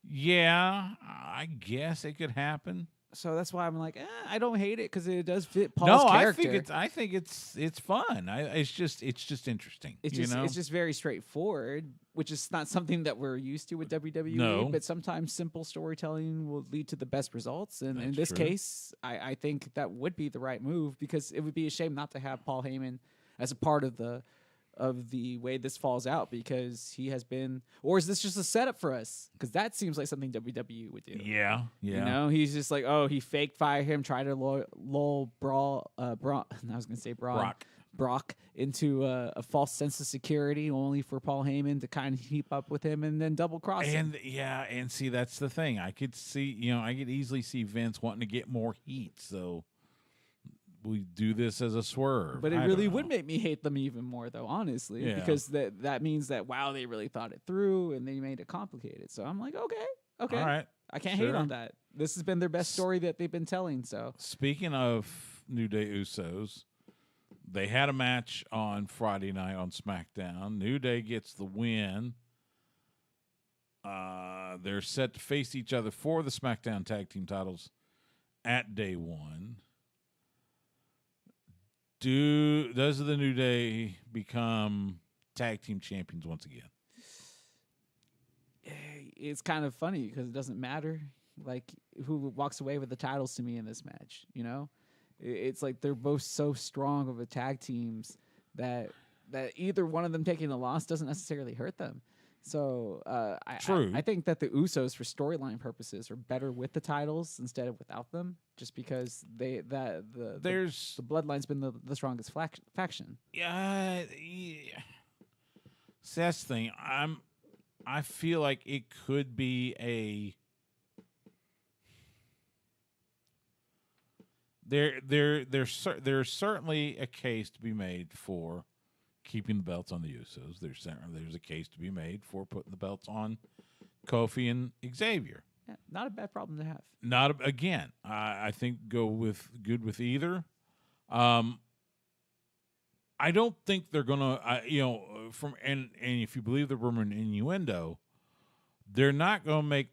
Yeah, I guess it could happen. So that's why I'm like, I don't hate it, because it does fit Paul's character. I think it's fun. It's just interesting. It's just very straightforward, which is not something that we're used to with WWE. No. But sometimes simple storytelling will lead to the best results. And in this true. case, I think that would be the right move, because it would be a shame not to have Paul Heyman as a part of the way this falls out, because he has been, or is this just a setup for us? Because that seems like something WWE would do. Yeah. He's just he faked fire him, tried to lull Brock into a false sense of security, only for Paul Heyman to kind of keep up with him and then double cross him. And see, that's the thing. I could see, I could easily see Vince wanting to get more heat, so we do this as a swerve. But it really would make me hate them even more, though, honestly, because that means that, wow, they really thought it through and they made it complicated. So I'm like, okay. All right. I can't hate on that. This has been their best story that they've been telling. So speaking of New Day Usos, they had a match on Friday night on SmackDown. New Day gets the win. They're set to face each other for the SmackDown Tag Team titles at day one. Does the New Day become tag team champions once again? It's kind of funny because it doesn't matter. Like, who walks away with the titles to me in this match, you know? It's like they're both so strong of a tag teams that either one of them taking a loss doesn't necessarily hurt them. So True. I think that the Usos, for storyline purposes, are better with the titles instead of without them, just because the Bloodline's been the strongest faction. Yeah. So that's the thing. I feel like it could be there's certainly a case to be made for keeping the belts on the Usos. There's a case to be made for putting the belts on Kofi and Xavier. Yeah, not a bad problem to have. I think go with either. I don't think they're gonna. And if you believe the rumor and innuendo, they're not gonna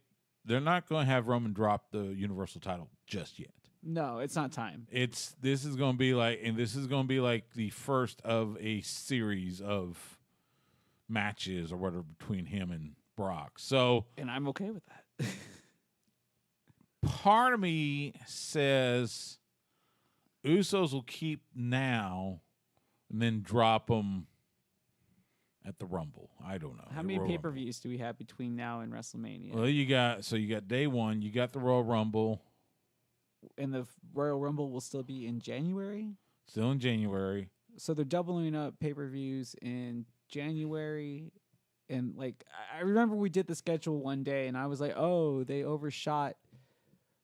have Roman drop the Universal title just yet. No, it's not time. This is going to be like the first of a series of matches or whatever between him and Brock. So, and I'm okay with that. Part of me says Usos will keep now and then drop them at the Rumble. I don't know. How many pay-per-views do we have between now and WrestleMania? Well, you got day one. You got the Royal Rumble. And the Royal Rumble will still be in January? Still in January. So they're doubling up pay-per-views in January. And, like, I remember we did the schedule one day, and I was like, oh, they overshot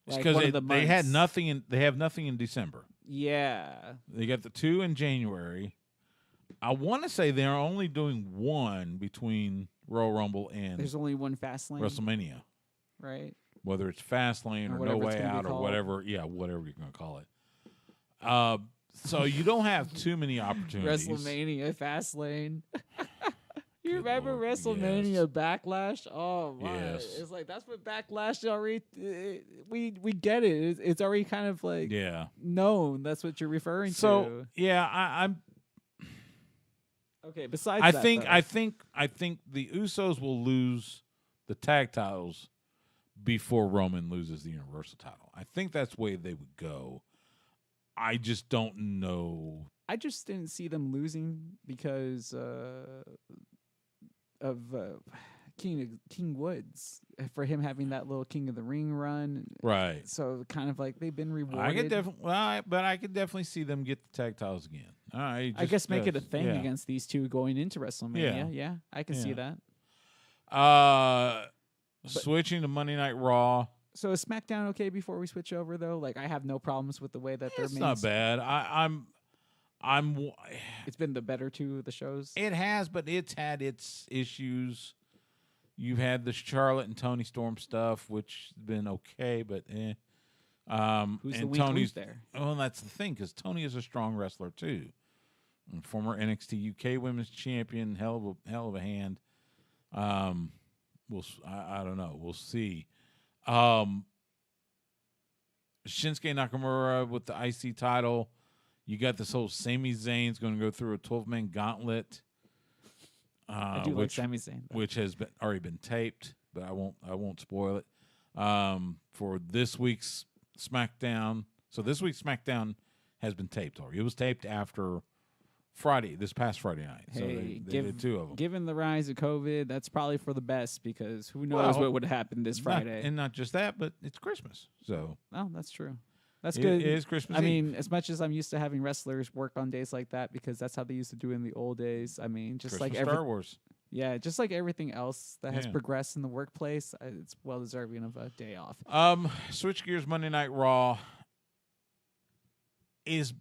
because they had nothing they have nothing in December. Yeah. They got the 2 in January. I want to say they're only doing one between Royal Rumble and there's only one Fastlane. WrestleMania. Right. Whether it's Fastlane or No Way Out or whatever. Yeah, whatever you're going to call it. So you don't have too many opportunities. WrestleMania, Fastlane. You remember Lord, WrestleMania yes. Backlash? Oh my! Yes. It's like that's what Backlash already. We get it. It's already kind of like known. That's what you're referring to. So yeah, I'm. Okay. Besides, I think the Usos will lose the tag titles before Roman loses the Universal title. I think that's the way they would go. I just don't know. I just didn't see them losing because of King Woods, for him having that little King of the Ring run. Right. So kind of like they've been rewarded. I could definitely see them get the tag titles again. I guess make it a thing against these two going into WrestleMania. Yeah, I can see that. Switching to Monday Night Raw. So is SmackDown okay before we switch over though? Like I have no problems with the way that they're. It's not bad. It's been the better two of the shows. It has, but it's had its issues. You've had the Charlotte and Toni Storm stuff, which has been okay, but Who's and the weak Tony's link there? Well, that's the thing, because Toni is a strong wrestler too, and former NXT UK Women's Champion, hell of a hand. I don't know. We'll see. Shinsuke Nakamura with the IC title. You got this whole Sami Zayn's going to go through a 12-man gauntlet. I do like Sami Zayn, which has already been taped, but I won't spoil it. For this week's SmackDown. So this week's SmackDown has been taped already. It was taped after this past Friday night. Hey, so they did 2 of them. Given the rise of COVID, that's probably for the best, because who knows what would happen this Friday. And not just that, but it's Christmas. So that's true. That's good. It is Christmas I Eve. mean, as much as I'm used to having wrestlers work on days like that, because that's how they used to do it in the old days. I mean, just Christmas like Star Wars. Yeah, just like everything else that has progressed in the workplace, it's well deserving of a day off. Switch gears. Monday Night Raw is.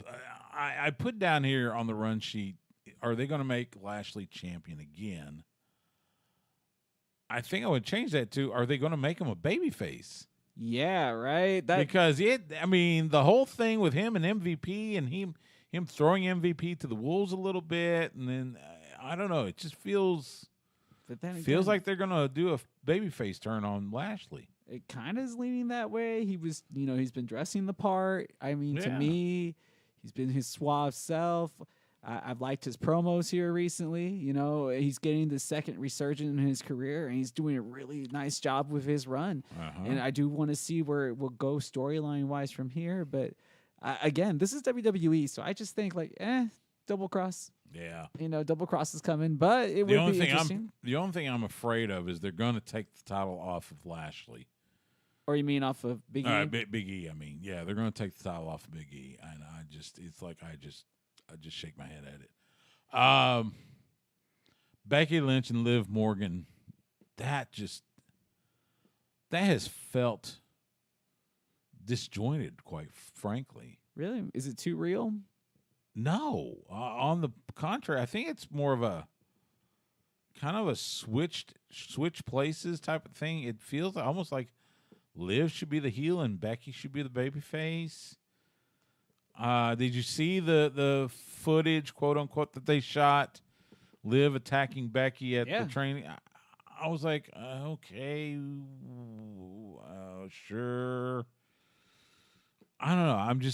I put down here on the run sheet. Are they going to make Lashley champion again? I think I would change that to, are they going to make him a babyface? Yeah, right. Because the whole thing with him and MVP and him throwing MVP to the wolves a little bit, and then I don't know, it just feels But then Feels again, like they're gonna do a babyface turn on Lashley. it kind of is leaning that way. He was, he's been dressing the part. I mean, to Yeah. me, he's been his suave self. I've liked his promos here recently. He's getting the second resurgence in his career, and he's doing a really nice job with his run. And I do want to see where it will go storyline-wise from here. But, again, this is WWE, so I just think, double cross. Yeah. Double cross is coming, but it would be interesting. The only thing I'm afraid of is they're going to take the title off of Lashley. Or you mean off of Big E? Big E. I mean, yeah, they're going to take the title off of Big E, and I just shake my head at it. Becky Lynch and Liv Morgan, that has felt disjointed, quite frankly. Really? Is it too real? No, on the contrary, I think it's more of a kind of a switch places type of thing. It feels almost like Liv should be the heel and Becky should be the babyface. Did you see the footage, quote unquote, that they shot? Liv attacking Becky at the training. I was like, okay, sure. I don't know.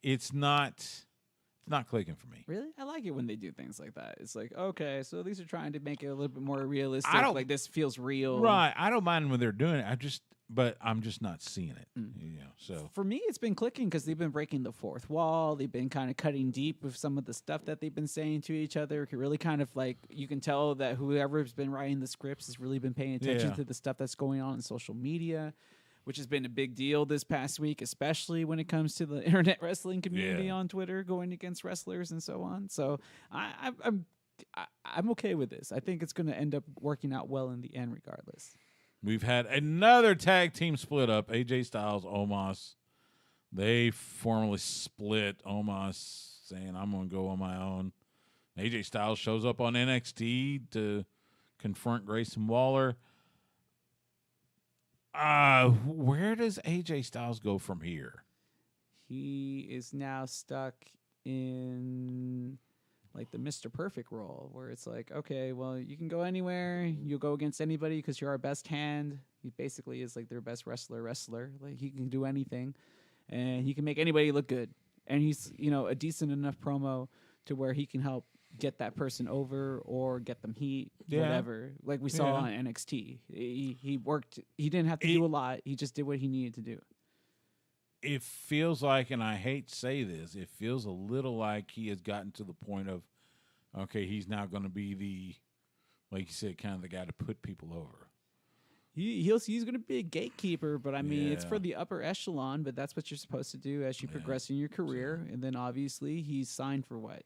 It's not clicking for me. Really? I like it when they do things like that. It's like, okay, so these are trying to make it a little bit more realistic. Like this feels real. Right. I don't mind when they're doing it. But I'm just not seeing it. So for me, it's been clicking because they've been breaking the fourth wall. They've been kind of cutting deep with some of the stuff that they've been saying to each other. Really kind of you can tell that whoever's been writing the scripts has really been paying attention to the stuff that's going on in social media, which has been a big deal this past week, especially when it comes to the internet wrestling community on Twitter going against wrestlers and so on. So I'm okay with this. I think it's going to end up working out well in the end regardless. We've had another tag team split up. AJ Styles, Omos. They formally split. Omos saying, I'm going to go on my own. AJ Styles shows up on NXT to confront Grayson Waller. Where does AJ Styles go from here? He is now stuck in the Mr. Perfect role, where it's like, okay, well, you can go anywhere, you'll go against anybody because you're our best hand. He basically is their best wrestler. He can do anything, and he can make anybody look good. And he's a decent enough promo to where he can help get that person over or get them heat, whatever. Like we saw on NXT, he worked. He didn't have to do a lot. He just did what he needed to do. It feels like, and I hate to say this, it feels a little like he has gotten to the point of, okay, he's now going to be like you said, kind of the guy to put people over. He's going to be a gatekeeper, but I mean, it's for the upper echelon, but that's what you're supposed to do as you progress in your career. And then obviously he's signed for what?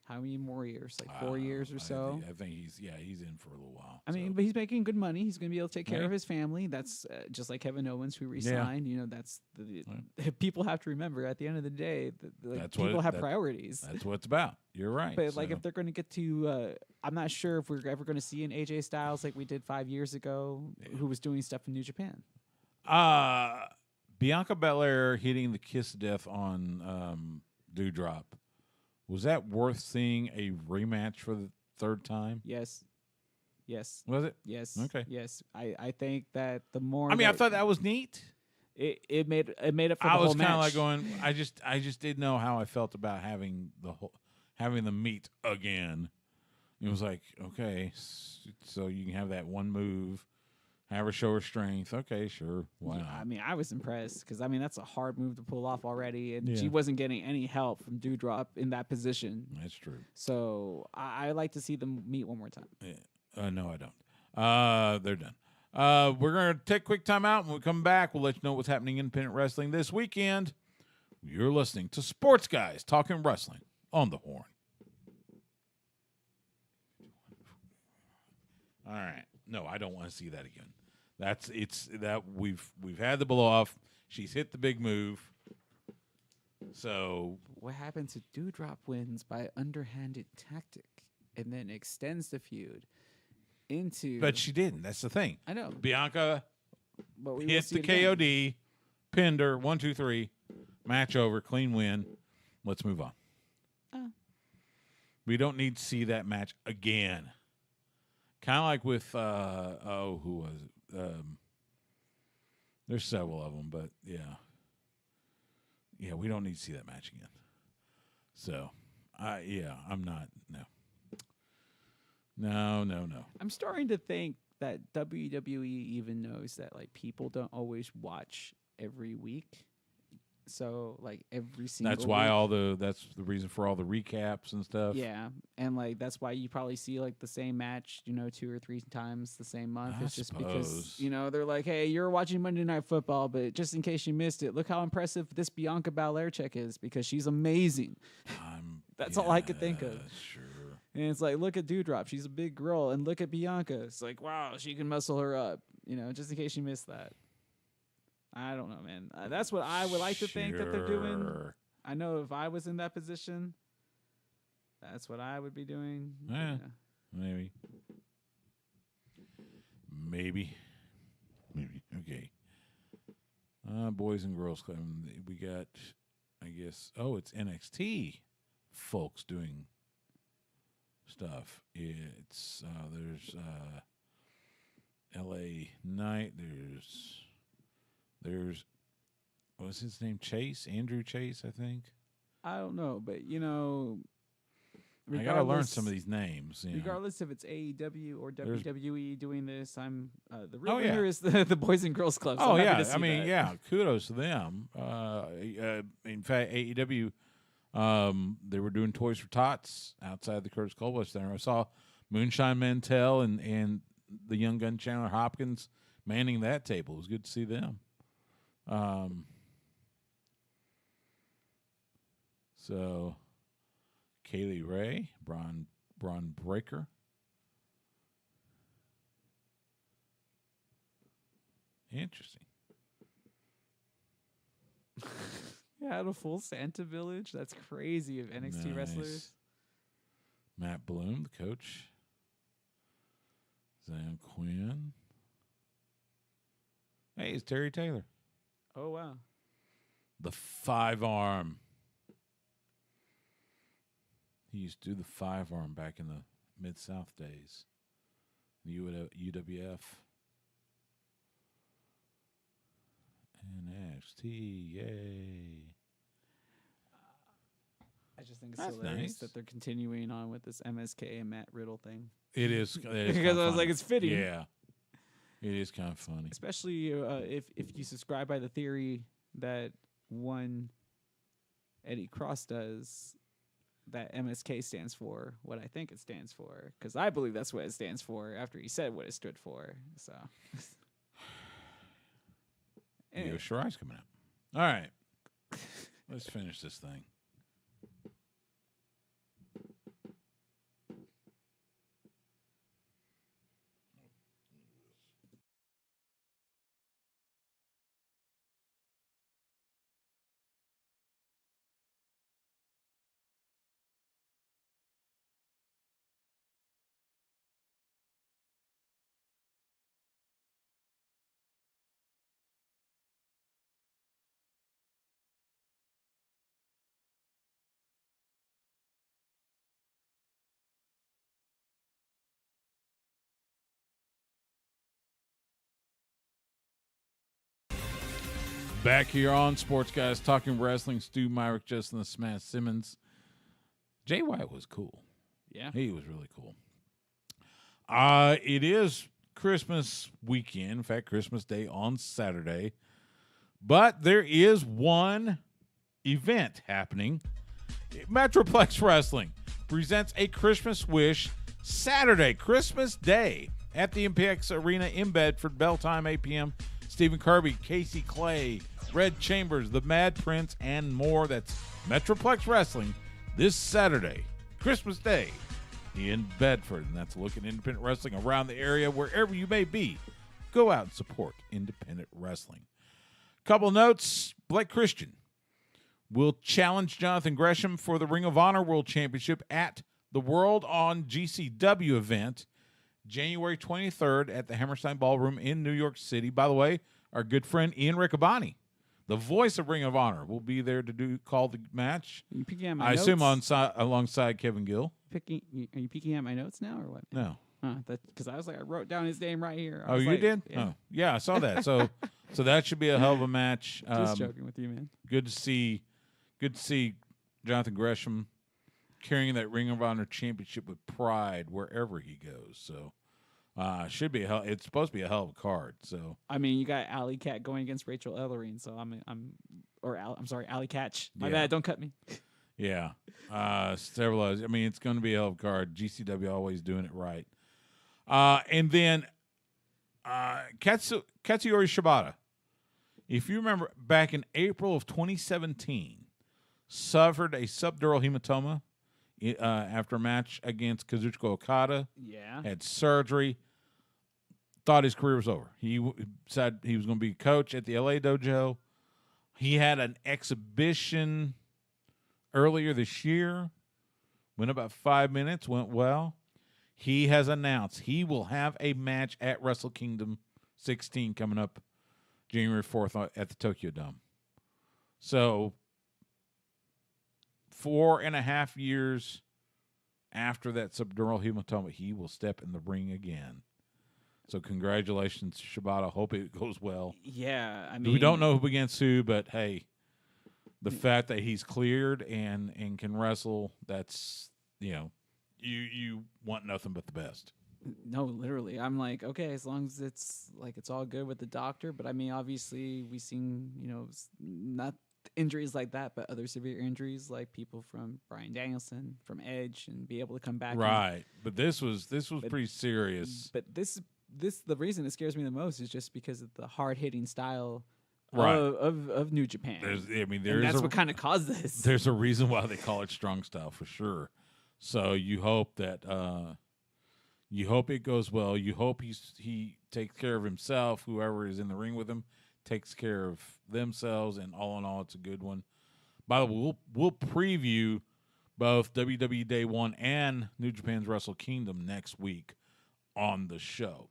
How many more years? 4 years or so? I think he's in for a little while. I mean, but he's making good money. He's going to be able to take care of his family. That's just like Kevin Owens, who re-signed. That's people have to remember at the end of the day, people have priorities. That's what it's about. You're right. But if they're going to get to, I'm not sure if we're ever going to see an AJ Styles like we did 5 years ago, who was doing stuff in New Japan. Bianca Belair hitting the kiss of death on Doudrop. Was that worth seeing a rematch for the third time? Yes. Was it? Yes. Okay. Yes. I think that the more I thought that was neat. It made it for the I whole was match. kind of like going. I just didn't know how I felt about having the meet again. It was like, okay, so you can have that one move, have her show her strength. Okay, sure, why not? I mean, I was impressed because that's a hard move to pull off already, and she wasn't getting any help from Doudrop in that position. That's true. So I like to see them meet one more time. Yeah. No, I don't. They're done. We're gonna take a quick time out. When we come back, we'll let you know what's happening in independent wrestling this weekend. You're listening to Sports Guys Talking Wrestling on the Horn. All right. No, I don't want to see that again. We've had the blow off. She's hit the big move. So what happened to Doudrop wins by underhanded tactic and then extends the feud into? But she didn't. That's the thing. I know. Bianca hit the KOD, KOD, pinned her. 1, 2, 3, match over, clean win. Let's move on. We don't need to see that match again. Kind of like with who was it? There's several of them, but yeah, we don't need to see that match again. So, I'm not. No. I'm starting to think that WWE even knows that like people don't always watch every week. So like every single That's why week, that's the reason for all the recaps and stuff. yeah, and like that's why you probably see like the same match, 2 or 3 times the same month. I It's just suppose. because they're like, hey, you're watching Monday Night Football, but just in case you missed it, look how impressive this Bianca Belair check is because she's amazing. That's all I could think of. Sure. And it's like, look at Doudrop, she's a big girl, and look at Bianca. It's like, wow, she can muscle her up. just in case you missed that. I don't know, man. That's what I would like to think that they're doing. I know if I was in that position, that's what I would be doing. Yeah. Maybe. Okay. Boys and Girls Club. We got, I guess, it's NXT folks doing stuff. It's there's LA Knight. There's what's his name? Andrew Chase, I think. I don't know, but I gotta learn some of these names. Regardless if it's AEW or There's- WWE doing this, I'm the real Oh, yeah. winner is the Boys and Girls Club. So Oh I'm happy yeah, to see I mean, that. kudos to them. In fact, AEW, they were doing Toys for Tots outside the Curtis Cole Center. I saw Moonshine Mantell and the young gun Chandler Hopkins manning that table. It was good to see them. So Kaylee Ray, Braun Breaker. Interesting. Yeah, had a full Santa Village. That's crazy of NXT wrestlers. Matt Bloom, the coach. Zan Quinn. Hey, it's Terry Taylor. Oh wow. The 5-arm. He used to do the 5-arm back in the Mid-South days. UWF. NXT, yay. I just think it's That's hilarious nice. that they're continuing on with this MSK and Matt Riddle thing. It is. Because I was like, it's fitting. Yeah. It is kind of funny. Especially if you subscribe by the theory that one Eddie Cross does, that MSK stands for what I think it stands for, because I believe that's what it stands for after he said what it stood for. So, Io Shirai's coming up. All right. Let's finish this thing. Back here on Sports Guys Talking Wrestling, Stu Myrick, Justin the Smash Simmons. Jay White was cool. yeah. He was really cool. It is Christmas weekend. In fact, Christmas Day on Saturday. But there is one event happening. Metroplex Wrestling presents a Christmas Wish Saturday, Christmas Day, at the MPX Arena in Bedford. Bell time, 8 p.m. Stephen Kirby, Casey Clay, Red Chambers, The Mad Prince, and more. That's Metroplex Wrestling this Saturday, Christmas Day, in Bedford. And that's a look at independent wrestling around the area, wherever you may be. Go out and support independent wrestling. Couple notes. Blake Christian will challenge Jonathan Gresham for the Ring of Honor World Championship at the World on GCW event, January 23rd at the Hammerstein Ballroom in New York City. By the way, our good friend Ian Riccaboni, the voice of Ring of Honor, will be there to call the match. Are you picking at my I notes? assume alongside Kevin Gill. Are you peeking at my notes now or what? No. Because I was like, I wrote down his name right here. I Oh, was you like, did? Yeah. Oh, yeah, I saw that. So that should be a hell of a match. Just joking with you, man. Good to see Jonathan Gresham carrying that Ring of Honor championship with pride wherever he goes. So should be it's supposed to be a hell of a card. So I mean, you got Alley Cat going against Rachel Ellering, so I'm sorry, Alley Catch. My bad, don't cut me. yeah, several others. I mean, it's going to be a hell of a card. GCW always doing it right. And then Katsuyori Shibata, if you remember back in April of 2017, suffered a subdural hematoma after a match against Kazuchika Okada. Yeah. Had surgery. Thought his career was over. He said he was going to be a coach at the LA dojo. He had an exhibition earlier this year. Went about 5 minutes. Went well. He has announced he will have a match at Wrestle Kingdom 16 coming up January 4th at the Tokyo Dome. So 4.5 years after that subdural hematoma, he will step in the ring again. So congratulations, Shibata. Hope it goes well. Yeah, I mean, We don't know who against who, but hey, the fact that he's cleared and can wrestle, that's, you want nothing but the best. No, literally. I'm like, okay, as long as it's all good with the doctor. But I mean, obviously, we've seen, not injuries like that, but other severe injuries like people from Bryan Danielson, from Edge, and be able to come back. Right. But this was pretty serious. But this the reason it scares me the most is just because of the hard hitting style Right. of New Japan. That's what kind of caused this. There's a reason why they call it strong style for sure. So you hope that it goes well. You hope he takes care of himself. Whoever is in the ring with him takes care of themselves. And all in all, it's a good one. By the way, we'll preview both WWE Day 1 and New Japan's Wrestle Kingdom next week on the show.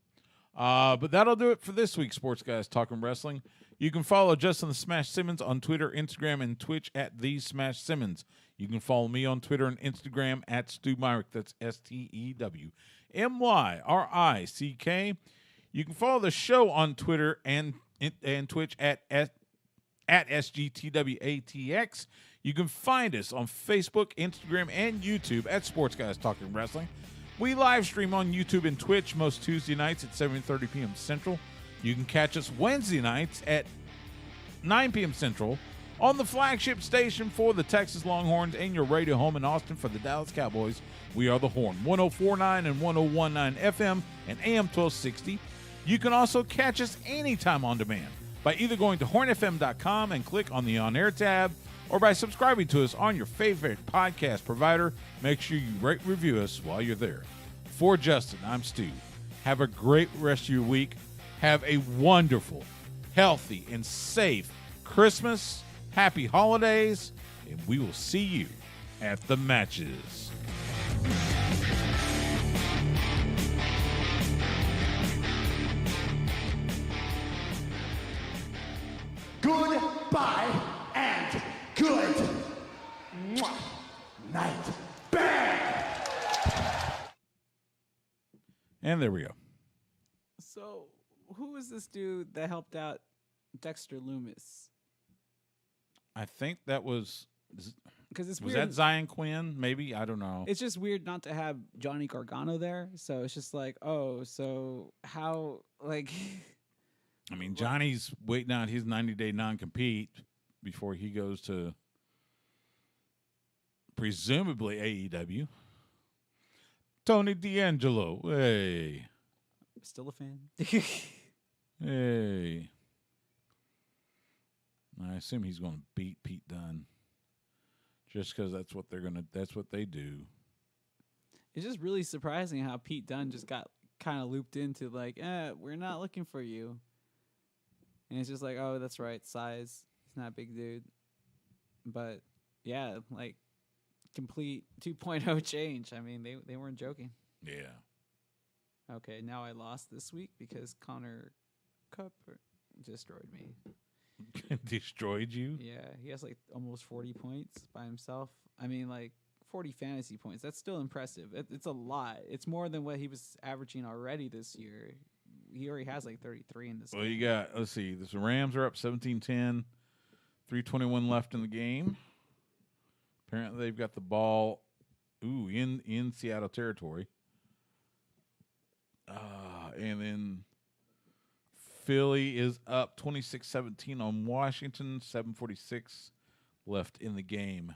But that'll do it for this week, Sports Guys Talking Wrestling. You can follow Justin the Smash Simmons on Twitter, Instagram, and Twitch at The Smash Simmons. You can follow me on Twitter and Instagram at Stu Myrick. That's STEWMYRICK. You can follow the show on Twitter and Twitch at SGTWATX. You can find us on Facebook, Instagram, and YouTube at Sports Guys Talking Wrestling. We live stream on YouTube and Twitch most Tuesday nights at 7:30 p.m. Central. You can catch us Wednesday nights at 9 p.m. Central on the flagship station for the Texas Longhorns and your radio home in Austin for the Dallas Cowboys. We are the Horn, 104.9 and 101.9 FM and AM 1260. You can also catch us anytime on demand by either going to hornfm.com and click on the On-Air tab, or by subscribing to us on your favorite podcast provider. Make sure you rate and review us while you're there. For Justin, I'm Stu. Have a great rest of your week. Have a wonderful, healthy, and safe Christmas. Happy holidays. And we will see you at the matches. Goodbye and good night. Bang! And there we go. So, who was this dude that helped out Dexter Loomis? I think that was Because it's was weird. that Zion Quinn? Maybe, I don't know. It's just weird not to have Johnny Gargano there. So it's just like, oh, so how, like... I mean, Johnny's waiting out his 90-day non-compete before he goes to presumably AEW. Tony D'Angelo, hey. Still a fan. Hey. I assume he's going to beat Pete Dunne just because that's what they do. It's just really surprising how Pete Dunne just got kind of looped into like, we're not looking for you. And it's just like, oh, that's right, size. He's not a big dude. But, yeah, like, complete 2.0 change. I mean, they weren't joking. Yeah. Okay, now I lost this week because Connor Cup destroyed me. Destroyed you? Yeah, he has, like, almost 40 points by himself. I mean, like, 40 fantasy points. That's still impressive. It's a lot. It's more than what he was averaging already this year. He already has like 33 in this Well, game. you got, let's see, the Rams are up 17-10, 3:21 left in the game. Apparently they've got the ball, in Seattle territory. And then Philly is up 26-17 on Washington, 7:46 left in the game.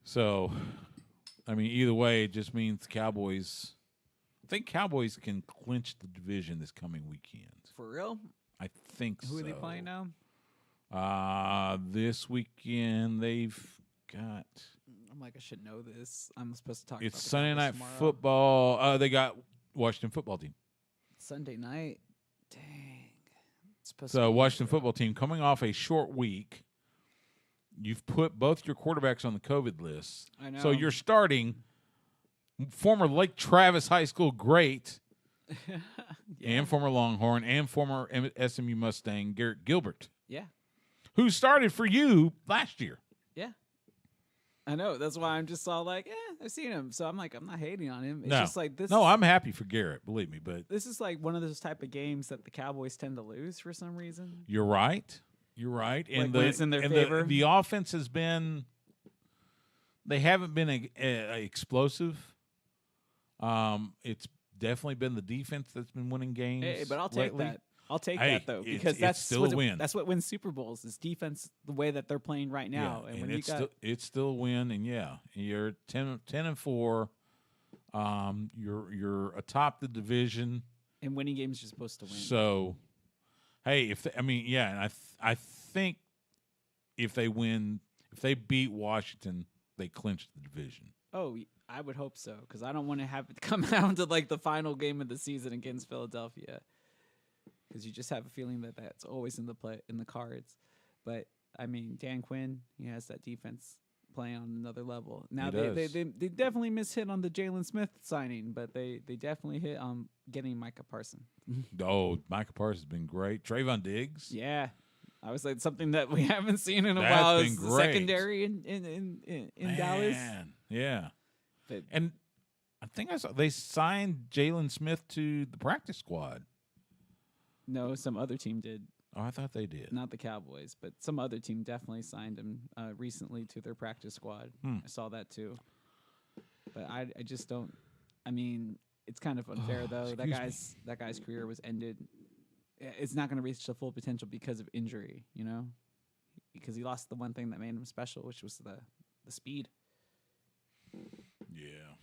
So, I mean, either way, it just means Cowboys. I think Cowboys can clinch the division this coming weekend. For real? I think so. Who are they playing now? This weekend they've got. I'm like, I should know this. I'm supposed to talk It's about the Sunday Cowboys Night tomorrow. Football. They got Washington football team. Sunday night? Dang. It's supposed to So be Washington good, though. football team coming off a short week. You've put both your quarterbacks on the COVID list. I know. So you're starting former Lake Travis High School great and former Longhorn and former SMU Mustang Garrett Gilbert, Yeah. who started for you last year. Yeah. I know. That's why I'm just all like, I've seen him. So I'm like, I'm not hating on him. It's No. just like this. No, is, I'm happy for Garrett, believe me, but This is like one of those type of games that the Cowboys tend to lose for some reason. you're right. You're right. And Like when it's in their and favor? The offense has been – they haven't been explosive. It's definitely been the defense that's been winning games. Hey, but I'll take lately. that. I'll take Hey, that though, it's- because it's that's still what a win. That's what wins Super Bowls is defense. The way that they're playing right now, Yeah, and when and you it's got it's still a win, and you're 10-4. You're atop the division. and winning games, you're supposed to win. So, hey, and I think if they win, if they beat Washington, they clinch the division. Oh, I would hope so, because I don't want to have it come down to like the final game of the season against Philadelphia, because you just have a feeling that that's always in the cards. But I mean, Dan Quinn, he has that defense playing on another level. Now He they definitely mishit on the Jalen Smith signing, but they definitely hit on getting Micah Parsons. Oh, Micah Parsons has been great. Trayvon Diggs. Yeah. I was like something that we haven't seen in a That's while been is the great. secondary in Dallas. Man, yeah. But And I think I saw they signed Jalen Smith to the practice squad. no, some other team did. Oh, I thought they did. Not the Cowboys, but some other team definitely signed him recently to their practice squad. Hmm. I saw that too. But I just don't. I mean, it's kind of unfair though. That guy's career was ended. It's not going to reach the full potential because of injury, because he lost the one thing that made him special, which was the speed. Yeah.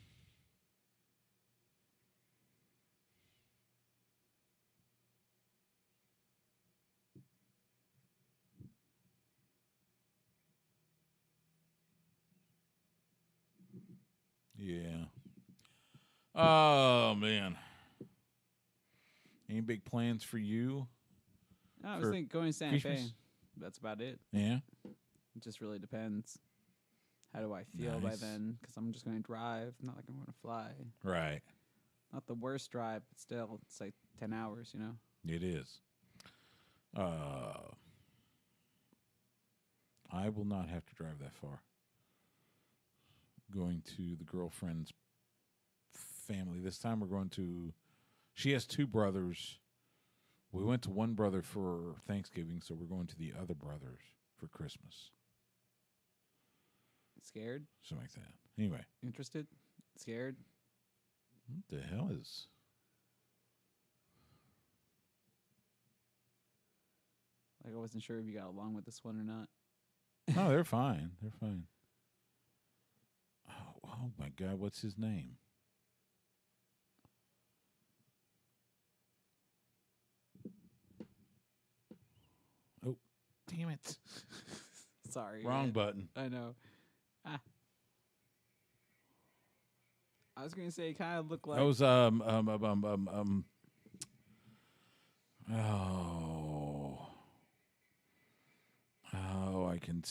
Yeah. Oh man. Any big plans for you? I was For thinking going to Santa Fe. Christmas? That's about it. Yeah. It just really depends. How do I feel by Nice. then? Because I'm just going to drive. Not like I'm going to fly. Right. Not the worst drive, but still, it's like 10 hours, It is. I will not have to drive that far. Going to the girlfriend's family. This time we're going to. She has two brothers. We went to one brother for Thanksgiving, so we're going to the other brothers for Christmas. Scared? Something like that. Anyway, Interested? Scared? what the hell is. Like, I wasn't sure if you got along with this one or not. No, they're fine. They're fine. Oh my God, what's his name? Oh, damn it. Sorry. Wrong man. button. I know. I was going to say, it kind of looked like. That was I can.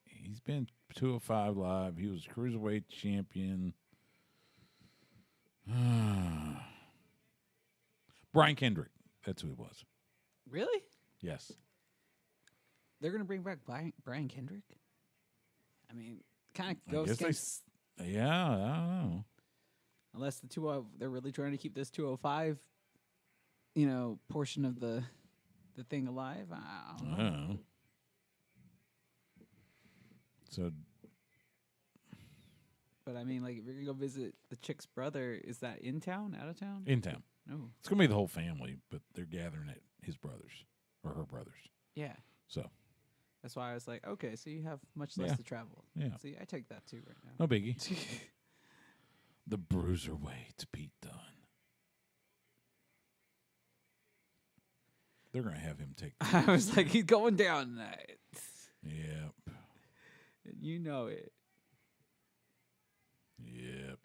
He's been 205 live. He was cruiserweight champion. Brian Kendrick. That's who it was. Really? Yes. They're going to bring back Brian Kendrick? I mean, kind of I goes guess they against. Yeah, I don't know. Unless they're really trying to keep this 205, portion of the thing alive. I don't know. Oh. So But I mean, like, if you're gonna go visit the chick's brother, is that in town, out of town? in town, No. it's gonna be the whole family, but they're gathering at his brothers or her brothers. Yeah. So That's why I was like, okay, so you have much less Yeah. to travel. Yeah. See, I take that too right now. no biggie. The Bruiserweight Pete Dunne. They're gonna have him take. I was like, he's going down tonight. Yep. And you know it. Yep.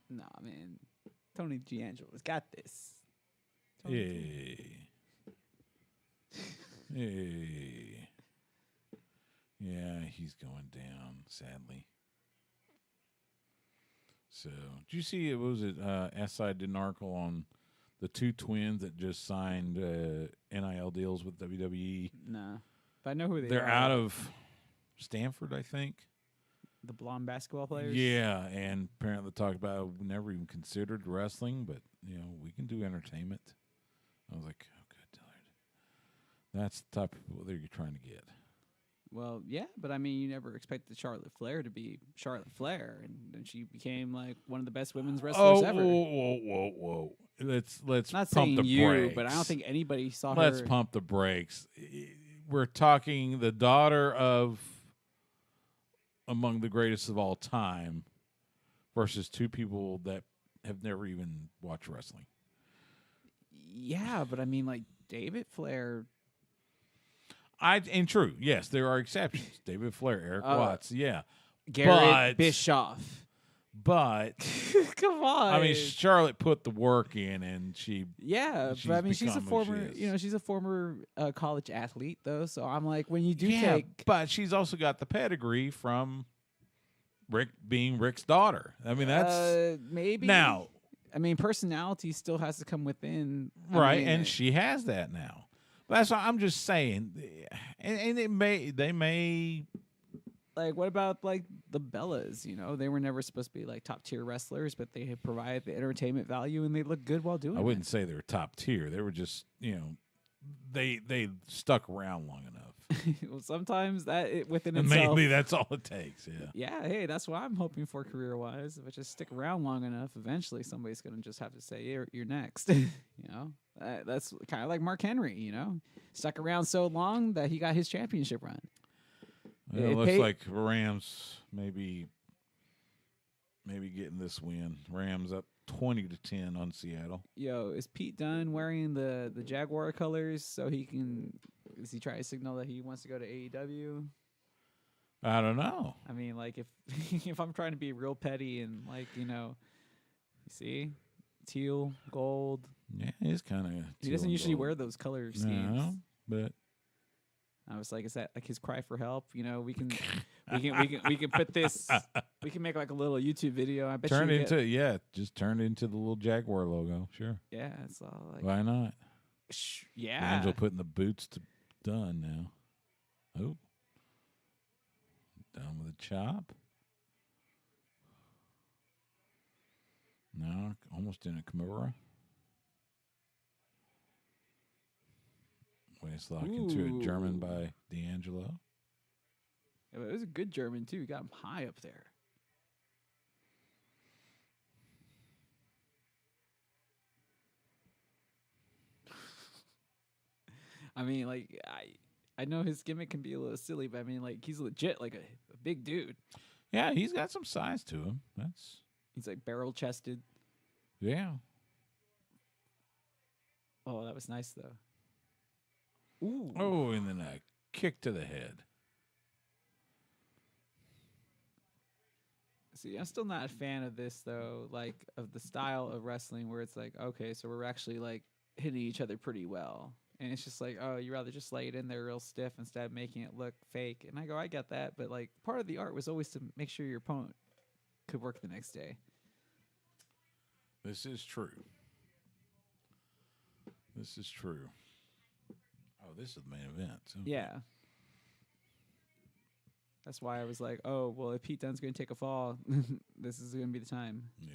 Nah, man. Tony D'Angelo's got this. Tony Hey. Hey. Yeah, he's going down, sadly. So, did you see, what was it, SI did an article on the two twins that just signed NIL deals with WWE? Nah. But I know who they are. They're out of Stanford, I think. the blonde basketball players. Yeah, and apparently talked about we never even considered wrestling, but, we can do entertainment. I was like, oh, good Lord. That's the type of people that you're trying to get. Well, yeah, but I mean, you never expected Charlotte Flair to be Charlotte Flair, and then she became like one of the best women's wrestlers ever. Whoa. Let's Not pump saying the you, brakes. but I don't think anybody saw Let's her. pump the brakes. We're talking the daughter of among the greatest of all time versus two people that have never even watched wrestling. Yeah, but I mean, like David Flair. And true, yes, there are exceptions. David Flair, Eric Watts, yeah. Garrett Bischoff. But Come on. I mean, Charlotte put the work in, and yeah, she's but I mean, she's a become what she former, is. she's a former college athlete, though. So I'm like, when you do yeah, take, but she's also got the pedigree from Rick being Rick's daughter. I mean, that's maybe now I mean, personality still has to come within, right, mean, and she has that now. But that's what I'm just saying, and they may. like, what about like the Bellas? They were never supposed to be like top tier wrestlers, but they provide the entertainment value and they look good while doing it. I wouldn't say they were top tier. They were just they stuck around long enough. Well, sometimes within And itself, mainly that's all it takes. Yeah. yeah, hey, that's what I'm hoping for career wise. If I just stick around long enough, eventually somebody's gonna just have to say, "You're next." That's kind of like Mark Henry. Stuck around so long that he got his championship run. It looks like Rams maybe getting this win. Rams up 20-10 on Seattle. Yo, is Pete Dunne wearing the Jaguar colors so he can? Is he trying to signal that he wants to go to AEW? I don't know. I mean, like if if I'm trying to be real petty and like you see, teal, gold. Yeah, he's kind of. He doesn't usually wear those color schemes. No, but I was like, is that like his cry for help? We can put this. We can make like a little YouTube video. I bet just turn it into the little Jaguar logo. Sure. Yeah, it's all like Why not? yeah. Angel putting the boots to done now. Oh, done with a chop. No, almost in a Kimura. Waist lock into a German by D'Angelo. Yeah, but it was a good German too. Got him high up there. I mean, like I know his gimmick can be a little silly, but I mean, like he's legit like a big dude. Yeah, he's got some size to him. He's like barrel chested. Yeah. Oh, that was nice though. Ooh. Oh, and then a kick to the head. See, I'm still not a fan of this though, like of the style of wrestling where it's like, okay, so we're actually like hitting each other pretty well. And it's just like, oh, you rather just lay it in there real stiff instead of making it look fake. And I go, I get that, but like part of the art was always to make sure your opponent could work the next day. This is true. This is true. Oh, this is the main event. Okay. Yeah. That's why I was like, oh, well, if Pete Dunne's going to take a fall, this is going to be the time. Yeah.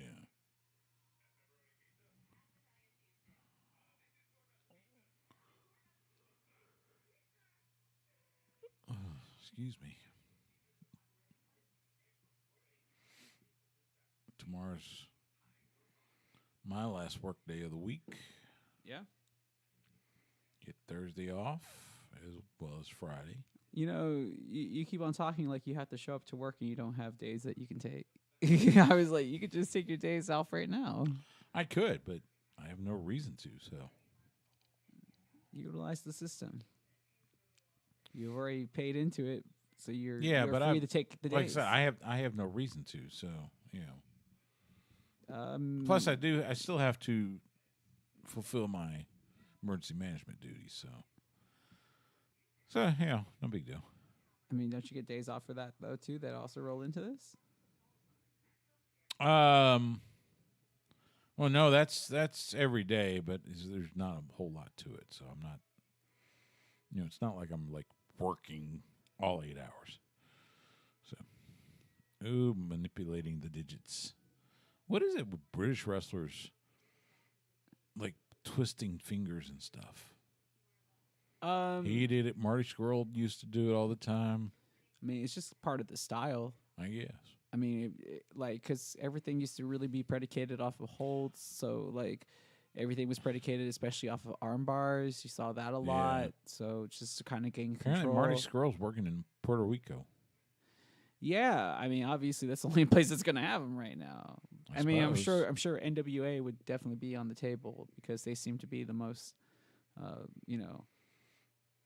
Excuse me. Tomorrow's my last work day of the week. Yeah. Get Thursday off as well as Friday. You know, you keep on talking like you have to show up to work and you don't have days that you can take. I was like, you could just take your days off right now. I could, but I have no reason to, so. Utilize the system. You've already paid into it, so you're but free to take the days. Like I said, I have no reason to, so, you know. Plus, I still have to fulfill my emergency management duties, so yeah, no big deal. I mean, don't you get days off for that though too? That also roll into this. Well, no, that's every day, but there's not a whole lot to it, so I'm not. You know, it's not like I'm like working all 8 hours. So, manipulating the digits. What is it with British wrestlers like twisting fingers and stuff? He did it. Marty Scurll used to do it all the time. I mean, it's just part of the style. I guess. I mean, like, because everything used to really be predicated off of holds. So, like, everything was predicated, especially off of arm bars. You saw that a lot. So, just to kind of gain control. Apparently, Marty Scurll's working in Puerto Rico. Yeah, I mean, obviously, that's the only place that's going to have him right now. I mean, I'm sure NWA would definitely be on the table because they seem to be the most, you know.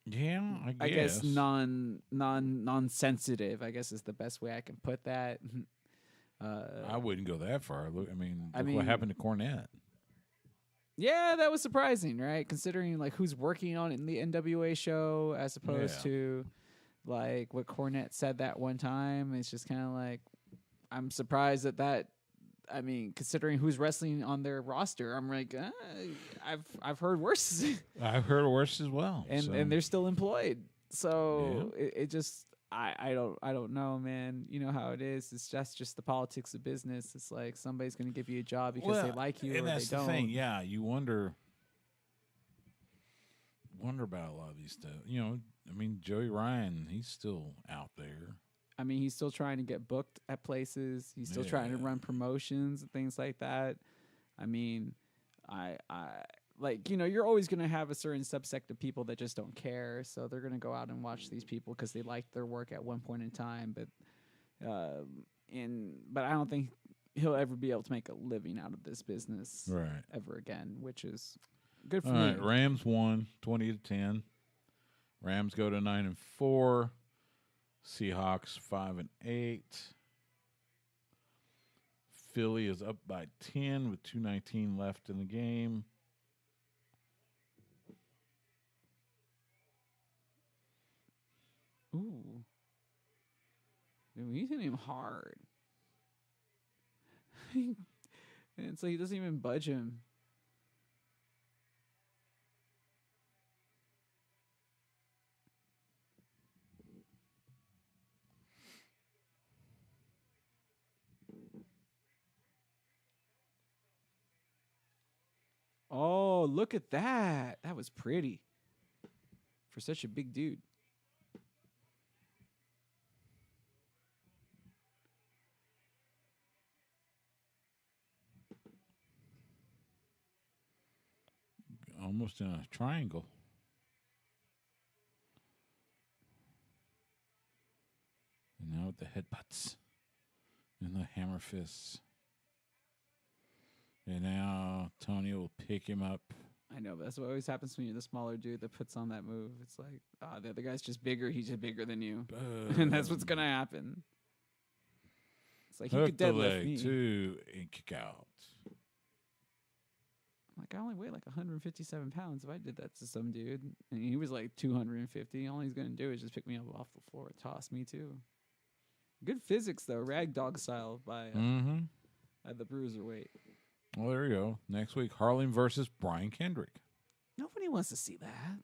Yeah, I guess non-sensitive, I guess is the best way I can put that. I wouldn't go that far. Look, I mean, what happened to Cornette? Yeah, that was surprising, right? Considering like who's working on it in the NWA show as opposed to like what Cornette said that one time. It's just kind of like I'm surprised that. I mean, considering who's wrestling on their roster, I'm like, I've heard worse. I've heard worse as well, and they're still employed. So it just I don't know, man. You know how it is. It's just the politics of business. It's like somebody's going to give you a job because they like you, and or that's they don't. The thing. Yeah, you wonder about a lot of these stuff. You know, I mean, Joey Ryan, he's still out there. I mean, he's still trying to get booked at places. He's still trying to run promotions and things like that. I mean, I like, you know, you're always going to have a certain subsect of people that just don't care. So they're going to go out and watch these people because they liked their work at one point in time. But I don't think he'll ever be able to make a living out of this business ever again, which is good for me. All right, Rams won 20-10. Rams go to 9-4. Seahawks 5-8. Philly is up by 10 with 2:19 left in the game. Ooh. Dude, he's hitting him hard. And it's like he doesn't even budge him. Oh, look at that. That was pretty. For such a big dude. Almost in a triangle. And now with the headbutts and the hammer fists. And now Tony will pick him up. I know, but that's what always happens when you're the smaller dude that puts on that move. It's like, the other guy's just bigger. He's just bigger than you. And that's what's going to happen. It's like, he could deadlift me. Two and kick out. I'm like, I only weigh like 157 pounds. If I did that to some dude, and he was like 250, all he's going to do is just pick me up off the floor, toss me too. Good physics, though. Ragdog style by the bruiserweight. Well, there you go. Next week, Harlan versus Brian Kendrick. Nobody wants to see that.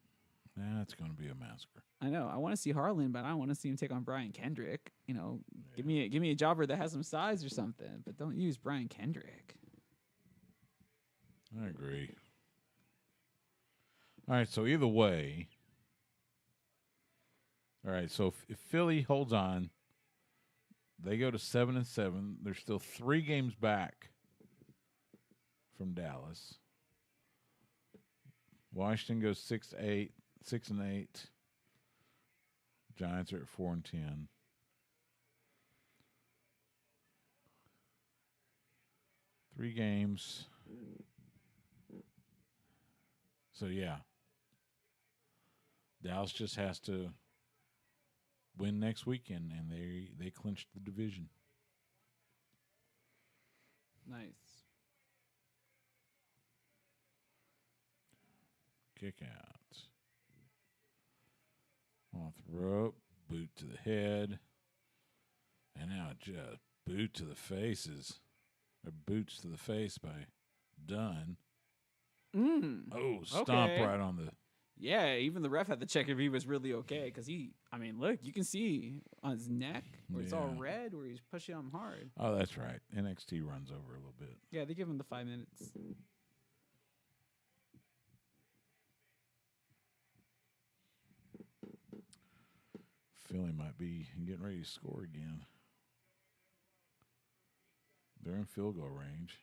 That's going to be a massacre. I know. I want to see Harlan, but I don't want to see him take on Brian Kendrick. You know, give me a jobber that has some size or something, but don't use Brian Kendrick. I agree. All right, so either way. All right, so if Philly holds on, they go to 7-7. They're still 3 games back from Dallas. Washington goes 6-8. Giants are at 4-10. Three games. So yeah. Dallas just has to win next weekend and they clinched the division. Nice. Kick out. Off the rope, boot to the head, and now just boot to the faces, or boots to the face by Dunn. Oh, stomp okay. right on the. Yeah, even the ref had to check if he was really okay because look, you can see on his neck where it's all red where he's pushing him hard. Oh, that's right. NXT runs over a little bit. Yeah, they give him the 5 minutes. Philly might be getting ready to score again. They're in field goal range.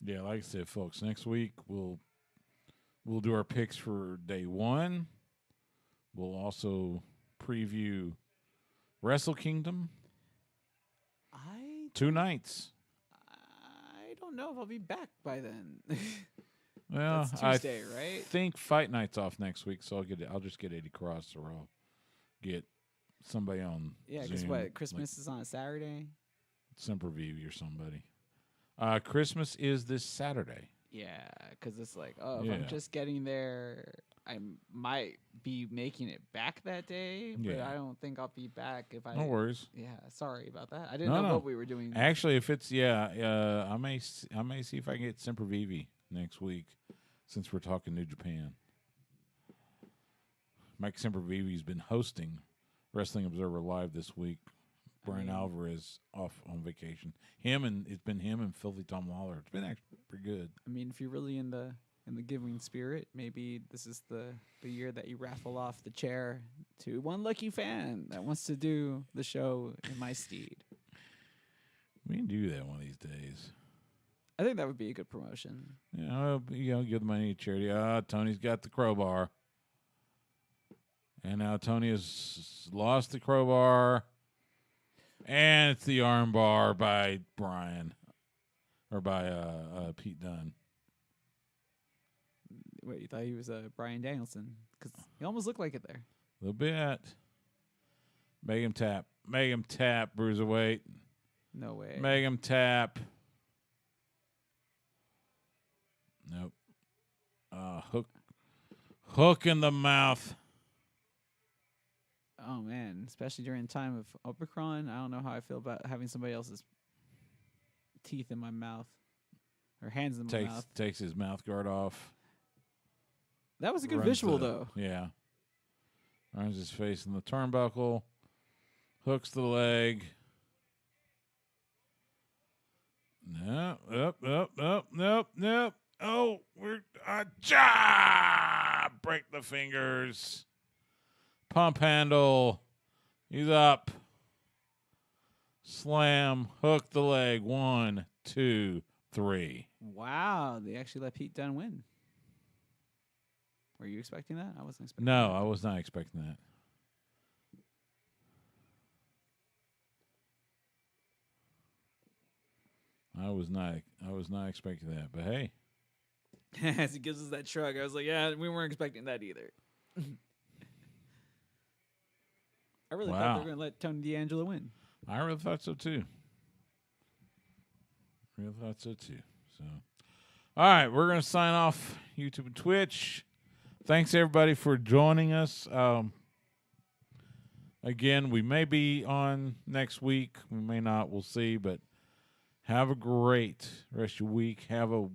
Yeah, like I said, folks, next week we'll do our picks for day 1. We'll also preview Wrestle Kingdom. 2 nights. I don't know if I'll be back by then. Well, That's Tuesday, I right? think Fight Night's off next week, so I'll just get Eddie Cross, or I'll get somebody on. Yeah, because Zoom, what? Christmas is on a Saturday. Sempervive or somebody. Christmas is this Saturday. Yeah, because it's like, if I'm just getting there, I might be making it back that day, but I don't think I'll be back if I. No worries. Yeah, sorry about that. I didn't know what we were doing. Actually, if it's I may see if I can get Sempervive next week, since we're talking New Japan. Mike Sempervive's been hosting Wrestling Observer Live this week. Brian Alvarez off on vacation. It's been him and Filthy Tom Lawler. It's been actually pretty good. I mean, if you're really in the giving spirit, maybe this is the year that you raffle off the chair to one lucky fan that wants to do the show in my stead. We can do that one of these days. I think that would be a good promotion. Yeah, give the money to charity. Tony's got the crowbar. And now Tony has lost the crowbar. And it's the armbar by Brian. Or by Pete Dunne. Wait, you thought he was Brian Danielson? Because he almost looked like it there. A little bit. Make him tap. Bruiserweight. No way. Make him tap. Nope. Hook in the mouth. Oh, man. Especially during the time of Omicron. I don't know how I feel about having somebody else's teeth in my mouth. Or hands in my mouth. Takes his mouth guard off. That was a good visual, though. Yeah. Runs his face in the turnbuckle. Hooks the leg. No. Nope. Oh, break the fingers. Pump handle. He's up. Slam. Hook the leg. 1, 2, 3. Wow. They actually let Pete Dunne win. Were you expecting that? I wasn't expecting No, that. I was not expecting that. I was not expecting that. But hey. As he gives us that shrug, I was like, yeah, we weren't expecting that either. I really thought they were going to let Tony D'Angelo win. I really thought so too. So, all right, we're going to sign off YouTube and Twitch. Thanks, everybody, for joining us. Again, we may be on next week. We may not. We'll see. But have a great rest of your week. Have a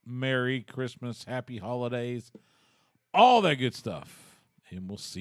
Merry Christmas, Happy Holidays, all that good stuff. And we'll see you.